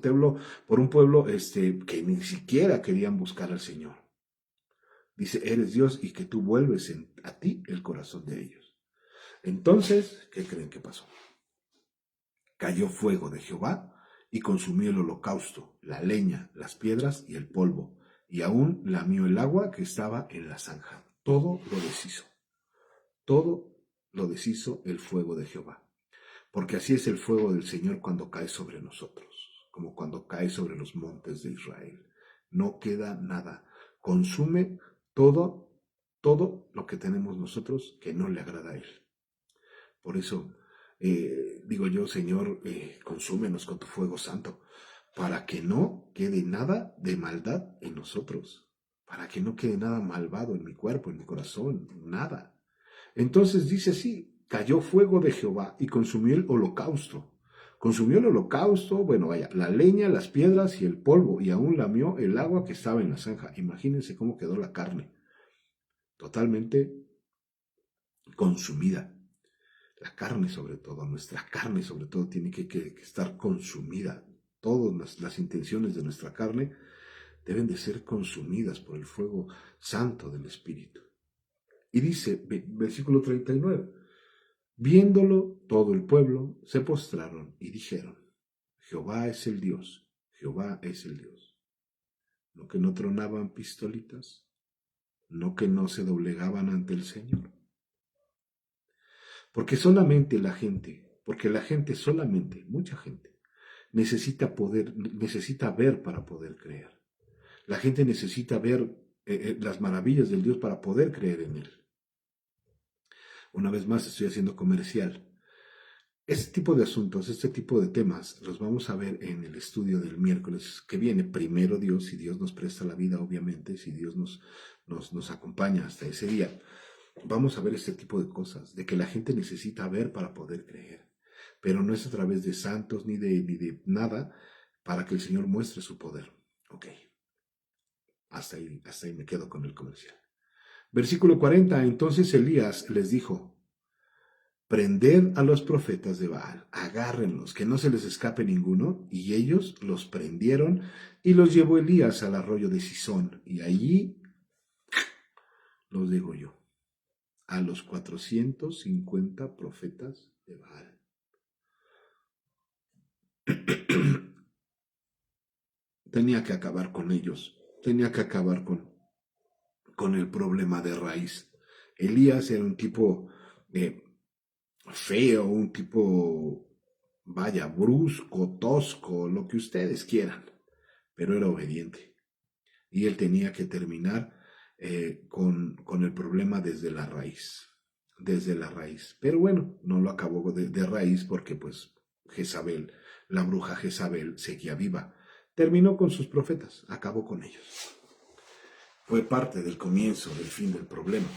pueblo que ni siquiera querían buscar al Señor. Dice, eres Dios y que tú vuelves a ti el corazón de ellos. Entonces, ¿qué creen que pasó? Cayó fuego de Jehová y consumió el holocausto, la leña, las piedras y el polvo, y aún lamió el agua que estaba en la zanja. Todo lo deshizo. Todo lo deshizo el fuego de Jehová. Porque así es el fuego del Señor cuando cae sobre nosotros, como cuando cae sobre los montes de Israel. No queda nada. Consume todo lo que tenemos nosotros que no le agrada a Él. Por eso digo yo, Señor, consúmenos con tu fuego santo, para que no quede nada de maldad en nosotros, para que no quede nada malvado en mi cuerpo, en mi corazón, nada. Entonces dice así, cayó fuego de Jehová y consumió el holocausto. Consumió el holocausto, bueno, vaya, la leña, las piedras y el polvo, y aún lamió el agua que estaba en la zanja. Imagínense cómo quedó la carne, totalmente consumida. La carne sobre todo, nuestra carne sobre todo tiene que estar consumida. Todas las intenciones de nuestra carne deben de ser consumidas por el fuego santo del Espíritu. Y dice, versículo 39, viéndolo todo el pueblo, se postraron y dijeron, Jehová es el Dios, Jehová es el Dios. No que no tronaban pistolitas, no que no se doblegaban ante el Señor. Porque la gente solamente, mucha gente, necesita ver para poder creer. La gente necesita ver las maravillas del Dios para poder creer en Él. Una vez más estoy haciendo comercial. Este tipo de asuntos, este tipo de temas, los vamos a ver en el estudio del miércoles que viene. Primero Dios, si Dios nos presta la vida, obviamente, si Dios nos acompaña hasta ese día. Vamos a ver este tipo de cosas, de que la gente necesita ver para poder creer. Pero no es a través de santos ni de nada para que el Señor muestre su poder. Ok. Hasta ahí me quedo con el comercial. Versículo 40. Entonces Elías les dijo, prended a los profetas de Baal, agárrenlos, que no se les escape ninguno. Y ellos los prendieron y los llevó Elías al arroyo de Sisón. Y allí los degolló a los 450 profetas de Baal. Tenía que acabar con ellos, tenía que acabar con el problema de raíz. Elías era un tipo feo, un tipo, vaya, brusco, tosco, lo que ustedes quieran, pero era obediente. Y él tenía que terminar con el problema desde la raíz. Pero bueno, no lo acabó de raíz porque pues Jezabel, la bruja Jezabel, seguía viva. Terminó con sus profetas, acabó con ellos. Fue parte del comienzo, del fin del problema.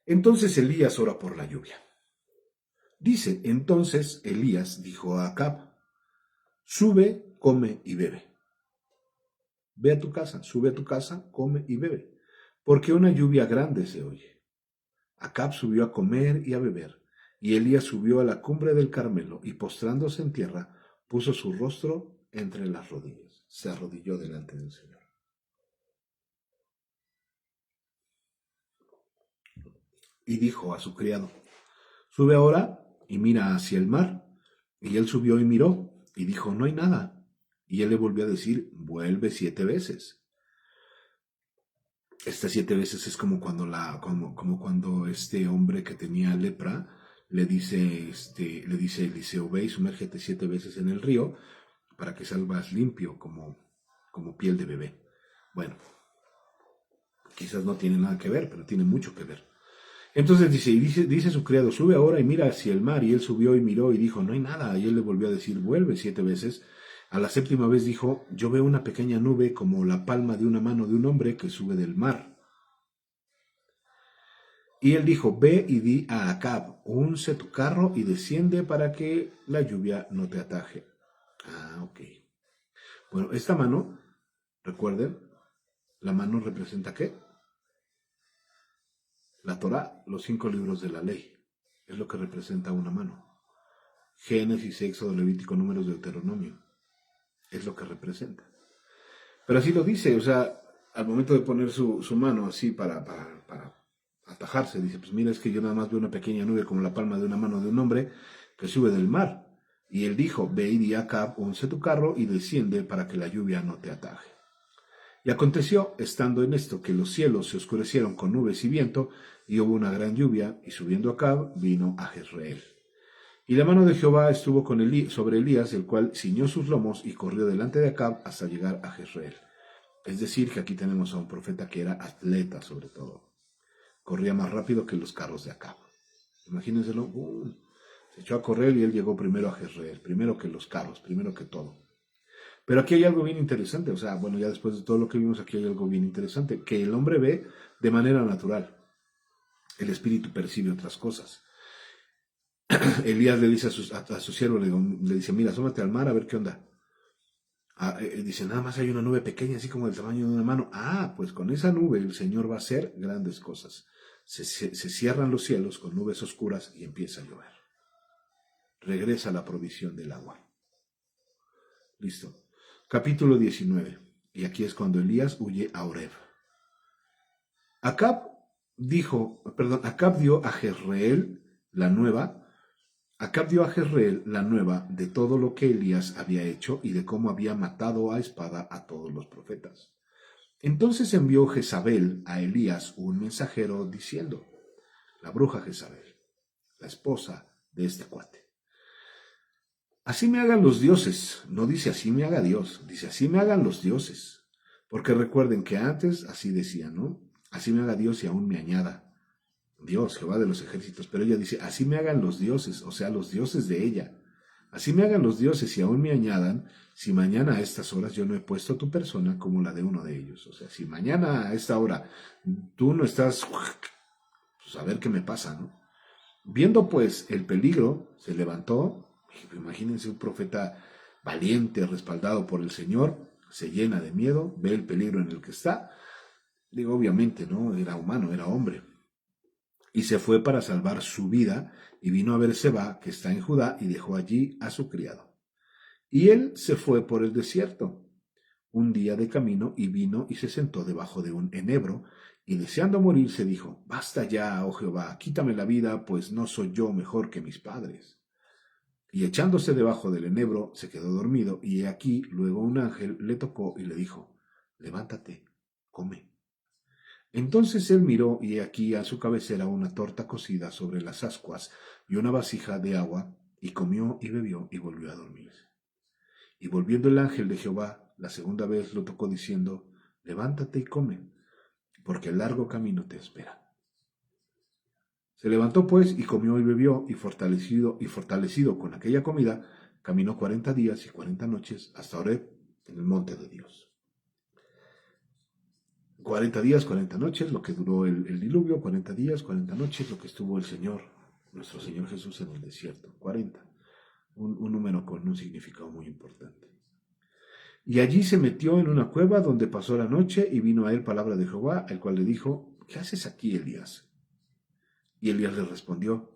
Entonces Elías ora por la lluvia. Dice, entonces Elías dijo a Acab, sube, come y bebe. Ve a tu casa, sube a tu casa, come y bebe, porque una lluvia grande se oye. Acab subió a comer y a beber, Y Elías subió a la cumbre del Carmelo y postrándose en tierra, puso su rostro entre las rodillas. Se arrodilló delante del Señor. Y dijo a su criado, sube ahora y mira hacia el mar. Y él subió y miró y dijo, no hay nada. Y él le volvió a decir, vuelve 7 veces. Estas 7 veces es como cuando este hombre que tenía lepra le dice Eliseo, ve y sumérgete 7 veces en el río para que salgas limpio como piel de bebé. Bueno, quizás no tiene nada que ver, pero tiene mucho que ver. Entonces dice su criado, sube ahora y mira hacia el mar. Y él subió y miró y dijo, no hay nada. Y él le volvió a decir, vuelve 7 veces. A la 7ª vez dijo, yo veo una pequeña nube como la palma de una mano de un hombre que sube del mar. Y él dijo, ve y di a Acab, unce tu carro y desciende para que la lluvia no te ataje. Ok. Bueno, esta mano, recuerden, la mano representa ¿qué? La Torá, los 5 libros de la ley, es lo que representa una mano. Génesis, Éxodo, Levítico, Números, Deuteronomio, es lo que representa. Pero así lo dice, o sea, al momento de poner su mano así para atajarse, dice, pues mira, es que yo nada más veo una pequeña nube como la palma de una mano de un hombre que sube del mar. Y él dijo, ve y di a Acab, unce tu carro y desciende para que la lluvia no te ataje. Y aconteció, estando en esto, que los cielos se oscurecieron con nubes y viento, y hubo una gran lluvia, y subiendo Acab, vino a Jezreel. Y la mano de Jehová estuvo sobre Elías, el cual ciñó sus lomos y corrió delante de Acab hasta llegar a Jezreel. Es decir, que aquí tenemos a un profeta que era atleta sobre todo. Corría más rápido que los carros de Acab. Imagínenselo, se echó a correr y él llegó primero a Jezreel, primero que los carros, primero que todo. Pero aquí hay algo bien interesante, o sea, bueno, ya después de todo lo que vimos aquí hay algo bien interesante, que el hombre ve de manera natural. El espíritu percibe otras cosas. Elías le dice a su siervo, le dice, mira, asómate al mar a ver qué onda. Dice, nada más hay una nube pequeña, así como del tamaño de una mano. Pues con esa nube el Señor va a hacer grandes cosas. Se cierran los cielos con nubes oscuras y empieza a llover. Regresa la provisión del agua. Listo. Capítulo 19. Y aquí es cuando Elías huye a Horeb. Acab dio a Jezreel la nueva. Acab dio a Jezreel la nueva de todo lo que Elías había hecho y de cómo había matado a espada a todos los profetas. Entonces envió Jezabel a Elías un mensajero diciendo, la bruja Jezabel, la esposa de este cuate, así me hagan los dioses, no dice así me haga Dios, dice así me hagan los dioses, porque recuerden que antes así decía, ¿no? Así me haga Dios y aún me añada. Dios, Jehová de los ejércitos, pero ella dice, así me hagan los dioses, o sea, los dioses de ella. Así me hagan los dioses y aún me añadan, si mañana a estas horas yo no he puesto tu persona como la de uno de ellos. O sea, si mañana a esta hora tú no estás, pues a ver qué me pasa, ¿no? Viendo pues el peligro, se levantó, imagínense un profeta valiente, respaldado por el Señor, se llena de miedo, ve el peligro en el que está. Digo, obviamente, ¿no? Era humano, era hombre. Y se fue para salvar su vida, y vino a Berseba, que está en Judá, y dejó allí a su criado. Y él se fue por el desierto, un día de camino, y vino y se sentó debajo de un enebro, y deseando morir se dijo, basta ya, oh Jehová, quítame la vida, pues no soy yo mejor que mis padres. Y echándose debajo del enebro, se quedó dormido, y he aquí luego un ángel le tocó y le dijo, levántate, come. Entonces él miró, y he aquí a su cabecera una torta cocida sobre las ascuas y una vasija de agua, y comió y bebió y volvió a dormirse. Y volviendo el ángel de Jehová, la segunda vez lo tocó diciendo, levántate y come, porque el largo camino te espera. Se levantó pues y comió y bebió, y fortalecido con aquella comida, caminó 40 días y 40 noches hasta Horeb, en el monte de Dios. 40 días, 40 noches, lo que duró el diluvio, 40 días, 40 noches, lo que estuvo el Señor, nuestro Señor Jesús en el desierto, 40. Un número con un significado muy importante. Y allí se metió en una cueva donde pasó la noche, y vino a él palabra de Jehová, el cual le dijo, ¿qué haces aquí, Elías? Y Elías le respondió,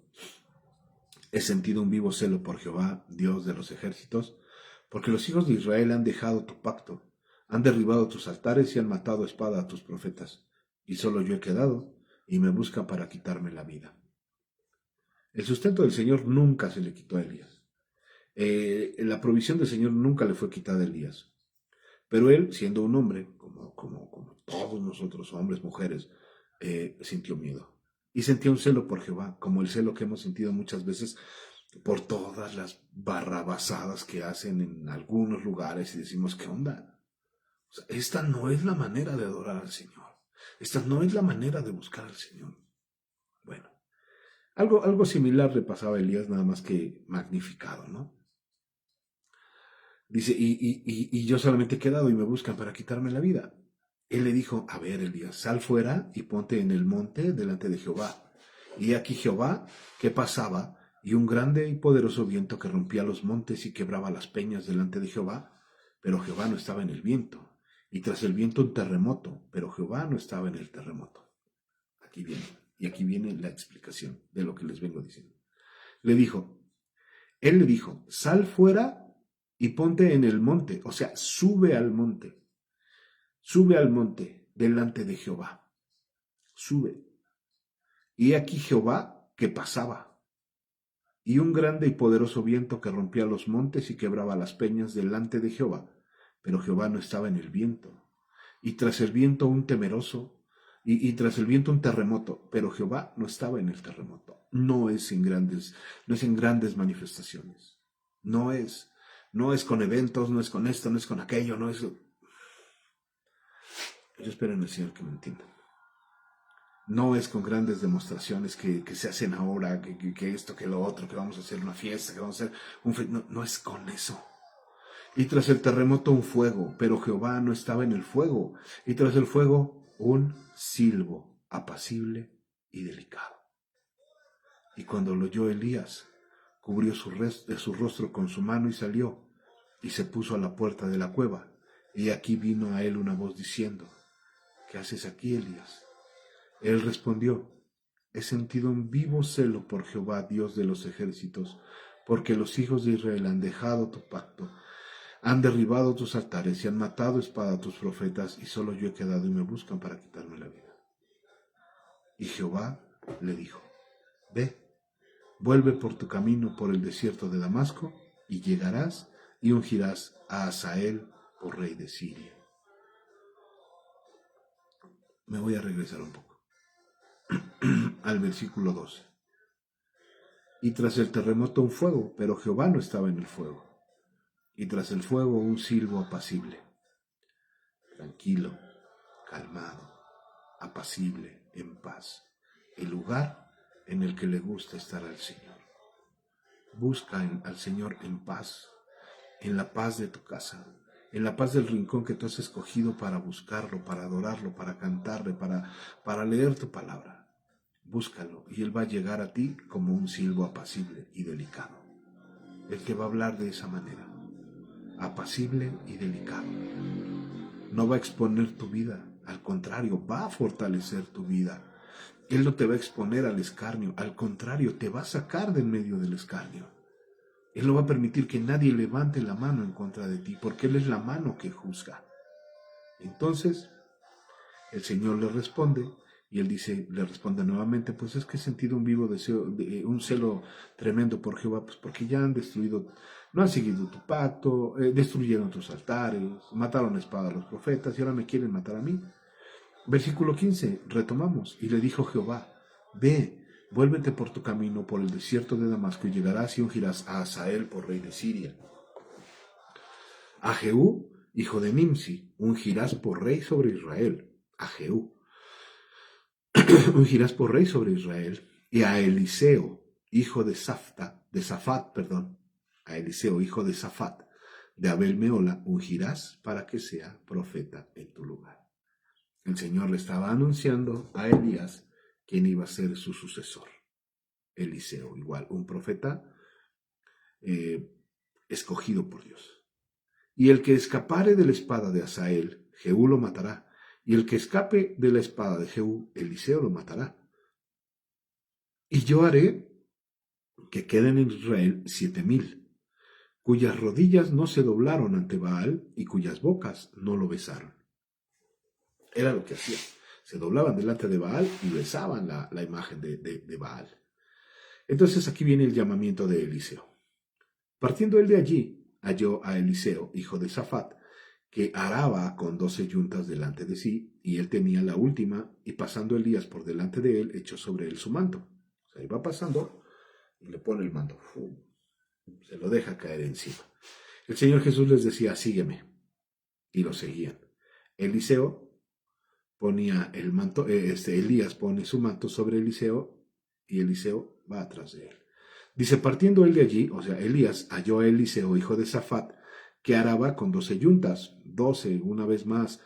He sentido un vivo celo por Jehová, Dios de los ejércitos, porque los hijos de Israel han dejado tu pacto, han derribado tus altares y han matado a espada a tus profetas, y solo yo he quedado, y me buscan para quitarme la vida. El sustento del Señor nunca se le quitó a Elías. La provisión del Señor nunca le fue quitada a Elías. Pero él, siendo un hombre, como todos nosotros, hombres, mujeres, sintió miedo. Y sentía un celo por Jehová, como el celo que hemos sentido muchas veces por todas las barrabasadas que hacen en algunos lugares y decimos, ¿qué onda? O sea, esta no es la manera de adorar al Señor. Esta no es la manera de buscar al Señor. Bueno, algo similar le pasaba a Elías, nada más que magnificado, ¿no? Dice, y yo solamente he quedado y me buscan para quitarme la vida. Él le dijo, a ver, Elías, sal fuera y ponte en el monte delante de Jehová. Y aquí Jehová, que pasaba, y un grande y poderoso viento que rompía los montes y quebraba las peñas delante de Jehová, pero Jehová no estaba en el viento. Y tras el viento un terremoto, pero Jehová no estaba en el terremoto. Aquí viene, y aquí viene la explicación de lo que les vengo diciendo. Él le dijo, sal fuera y ponte en el monte, o sea, sube al monte delante de Jehová, sube. Y aquí Jehová que pasaba, y un grande y poderoso viento que rompía los montes y quebraba las peñas delante de Jehová, pero Jehová no estaba en el viento. Y tras el viento un temeroso, y tras el viento un terremoto, pero Jehová no estaba en el terremoto. No es en grandes manifestaciones. No es con eventos, no es con esto, no es con aquello, no es... Yo espero en el Señor que me entiendan. No es con grandes demostraciones que se hacen ahora, que esto, que lo otro, que vamos a hacer una fiesta, que vamos a hacer no es con eso. Y tras el terremoto un fuego, pero Jehová no estaba en el fuego. Y tras el fuego un silbo apacible y delicado. Y cuando lo oyó Elías, cubrió su rostro con su mano y salió, y se puso a la puerta de la cueva. Y aquí vino a él una voz diciendo, ¿qué haces aquí, Elías? Él respondió, he sentido un vivo celo por Jehová, Dios de los ejércitos, porque los hijos de Israel han dejado tu pacto, han derribado tus altares y han matado a espada a tus profetas, y solo yo he quedado y me buscan para quitarme la vida. Y Jehová le dijo, ve, vuelve por tu camino por el desierto de Damasco, y llegarás y ungirás a Hazael por rey de Siria. Me voy a regresar un poco al versículo 12. Y tras el terremoto un fuego, pero Jehová no estaba en el fuego. Y tras el fuego un silbo apacible, tranquilo, calmado, apacible, en paz. El lugar en el que le gusta estar al Señor. Busca al Señor en paz, en la paz de tu casa, en la paz del rincón que tú has escogido para buscarlo, para adorarlo, para cantarle, para leer tu palabra. Búscalo y Él va a llegar a ti como un silbo apacible y delicado. Él te va a hablar de esa manera, apacible y delicado. No va a exponer tu vida, al contrario, va a fortalecer tu vida. Él no te va a exponer al escarnio, al contrario, te va a sacar del medio del escarnio. Él no va a permitir que nadie levante la mano en contra de ti, porque Él es la mano que juzga. Entonces, el Señor le responde, y él le responde nuevamente, pues es que he sentido un vivo deseo, un celo tremendo por Jehová, pues porque ya han destruido, no han seguido tu pacto, destruyeron tus altares, mataron a espada a los profetas y ahora me quieren matar a mí. Versículo 15, retomamos, y le dijo Jehová, ve, vuélvete por tu camino por el desierto de Damasco y llegarás y ungirás a Hazael por rey de Siria. A Jehú, hijo de Nimsi, ungirás por rey sobre Israel. A Jehú. Ungirás por rey sobre Israel, y a Eliseo, hijo de Safat, a Eliseo, hijo de Safat, de Abel Meola, ungirás para que sea profeta en tu lugar. El Señor le estaba anunciando a Elías quién iba a ser su sucesor. Eliseo, igual, un profeta escogido por Dios. Y el que escapare de la espada de Hazael, Jehú lo matará. Y el que escape de la espada de Jehú, Eliseo lo matará. Y yo haré que queden en Israel 7,000, cuyas rodillas no se doblaron ante Baal y cuyas bocas no lo besaron. Era lo que hacían. Se doblaban delante de Baal y besaban la imagen de Baal. Entonces aquí viene el llamamiento de Eliseo. Partiendo él de allí, halló a Eliseo, hijo de Safat, que araba con 12 yuntas delante de sí, y él tenía la última, y pasando Elías por delante de él, echó sobre él su manto. O sea, iba pasando y le pone el manto. Se lo deja caer encima. El Señor Jesús les decía, sígueme, y lo seguían. Eliseo ponía el manto, Elías pone su manto sobre Eliseo, y Eliseo va atrás de él. Dice, partiendo él de allí, o sea, Elías halló a Eliseo, hijo de Safat, que araba con 12 yuntas, 12, una vez más,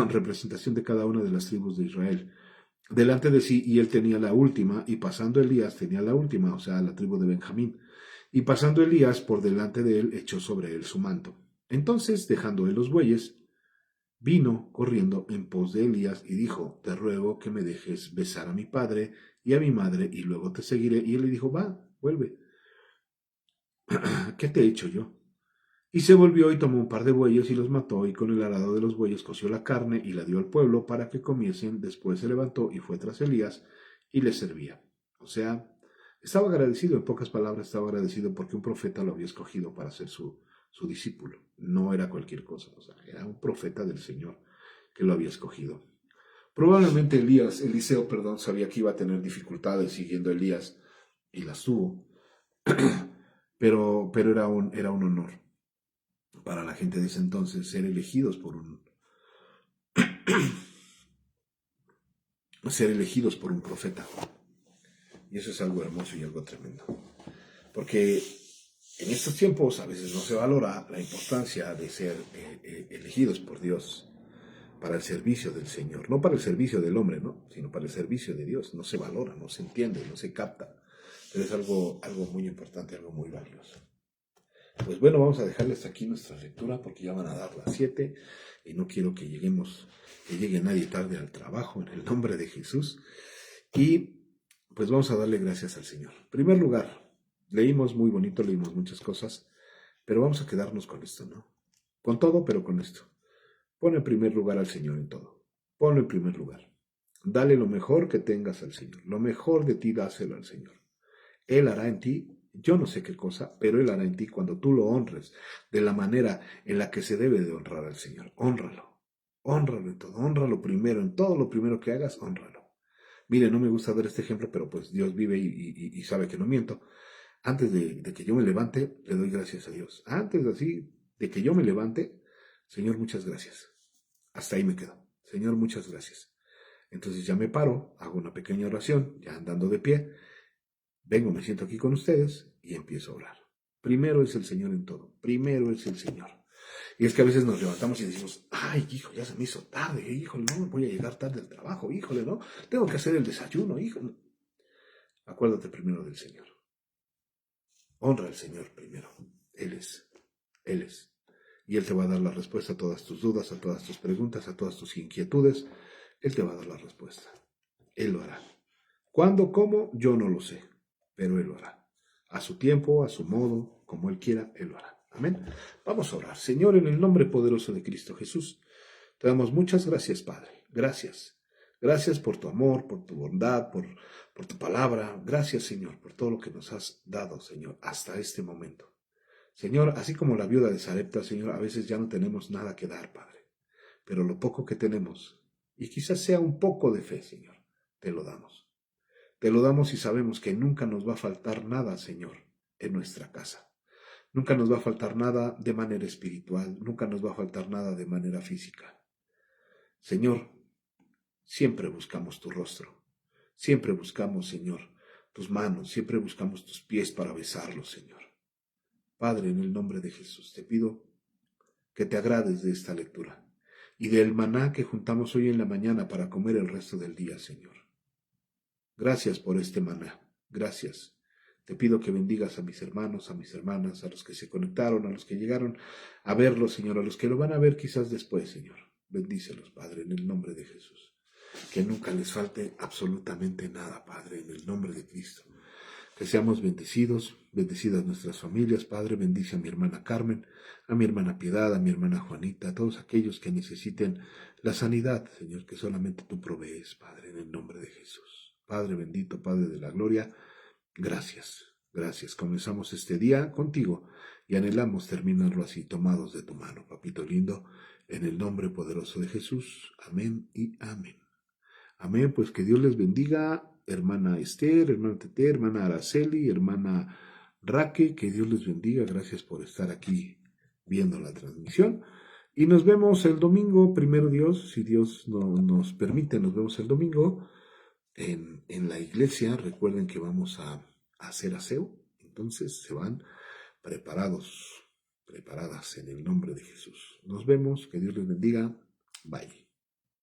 representación de cada una de las tribus de Israel, delante de sí, y él tenía la última, y pasando Elías tenía la última, o sea, la tribu de Benjamín, y pasando Elías por delante de él, echó sobre él su manto. Entonces, dejando él los bueyes, vino corriendo en pos de Elías y dijo, te ruego que me dejes besar a mi padre y a mi madre, y luego te seguiré. Y él le dijo, va, vuelve. ¿Qué te he hecho yo? Y se volvió y tomó un par de bueyes y los mató, y con el arado de los bueyes coció la carne y la dio al pueblo para que comiesen. Después se levantó y fue tras Elías y le servía. O sea, estaba agradecido, en pocas palabras, estaba agradecido porque un profeta lo había escogido para ser su discípulo. No era cualquier cosa, o sea, era un profeta del Señor que lo había escogido. Probablemente Eliseo, sabía que iba a tener dificultades siguiendo a Elías y las tuvo, pero era un honor para la gente de ese entonces ser elegidos ser elegidos por un profeta. Y eso es algo hermoso y algo tremendo. Porque en estos tiempos a veces no se valora la importancia de ser elegidos por Dios para el servicio del Señor. No para el servicio del hombre, ¿no? Sino para el servicio de Dios. No se valora, no se entiende, no se capta. Pero es algo muy importante, algo muy valioso. Pues bueno, vamos a dejarles aquí nuestra lectura porque ya van a dar las 7 y no quiero que llegue nadie tarde al trabajo en el nombre de Jesús. Y pues vamos a darle gracias al Señor. En primer lugar, leímos muy bonito, leímos muchas cosas, pero vamos a quedarnos con esto, ¿no? Con todo, pero con esto. Pon en primer lugar al Señor en todo. Ponlo en primer lugar. Dale lo mejor que tengas al Señor. Lo mejor de ti dáselo al Señor. Él hará en ti, yo no sé qué cosa, pero Él hará en ti cuando tú lo honres de la manera en la que se debe de honrar al Señor. Hónralo. Hónralo en todo. Hónralo primero. En todo lo primero que hagas, hónralo. Mire, no me gusta dar este ejemplo, pero pues Dios vive y sabe que no miento. Antes de que yo me levante, le doy gracias a Dios. Antes de que yo me levante, Señor, muchas gracias. Hasta ahí me quedo. Señor, muchas gracias. Entonces ya me paro, hago una pequeña oración, ya andando de pie, vengo, me siento aquí con ustedes y empiezo a orar. Primero es el Señor en todo. Primero es el Señor. Y es que a veces nos levantamos y decimos, ay, hijo, ya se me hizo tarde, híjole, no, voy a llegar tarde al trabajo, híjole, no, tengo que hacer el desayuno, híjole. Acuérdate primero del Señor. Honra al Señor primero. Él es. Él es. Y Él te va a dar la respuesta a todas tus dudas, a todas tus preguntas, a todas tus inquietudes. Él te va a dar la respuesta. Él lo hará. ¿Cuándo, cómo? Yo no lo sé, pero Él lo hará. A su tiempo, a su modo, como Él quiera, Él lo hará. Amén. Vamos a orar. Señor, en el nombre poderoso de Cristo Jesús, te damos muchas gracias, Padre. Gracias. Gracias por tu amor, por tu bondad, por tu palabra. Gracias, Señor, por todo lo que nos has dado, Señor, hasta este momento. Señor, así como la viuda de Sarepta, Señor, a veces ya no tenemos nada que dar, Padre. Pero lo poco que tenemos, y quizás sea un poco de fe, Señor, te lo damos. Te lo damos y sabemos que nunca nos va a faltar nada, Señor, en nuestra casa. Nunca nos va a faltar nada de manera espiritual, nunca nos va a faltar nada de manera física. Señor, siempre buscamos tu rostro, siempre buscamos, Señor, tus manos, siempre buscamos tus pies para besarlos, Señor. Padre, en el nombre de Jesús, te pido que te agrades de esta lectura y del maná que juntamos hoy en la mañana para comer el resto del día, Señor. Gracias por este maná, gracias. Te pido que bendigas a mis hermanos, a mis hermanas, a los que se conectaron, a los que llegaron a verlo, Señor, a los que lo van a ver quizás después, Señor. Bendícelos, Padre, en el nombre de Jesús. Que nunca les falte absolutamente nada, Padre, en el nombre de Cristo. que seamos bendecidas nuestras familias. Padre, bendice a mi hermana Carmen, a mi hermana Piedad, a mi hermana Juanita, a todos aquellos que necesiten la sanidad, Señor, que solamente tú provees, Padre, en el nombre de Jesús. Padre bendito, Padre de la gloria, gracias, gracias. Comenzamos este día contigo y anhelamos terminarlo así, tomados de tu mano, papito lindo, en el nombre poderoso de Jesús. Amén y amén. Amén, pues que Dios les bendiga, hermana Esther, hermana Tete, hermana Araceli, hermana Raque, que Dios les bendiga, gracias por estar aquí viendo la transmisión. Y nos vemos el domingo, primero Dios, si Dios nos permite, nos vemos el domingo en la iglesia. Recuerden que vamos a hacer aseo, entonces se van preparadas en el nombre de Jesús. Nos vemos, que Dios les bendiga, bye.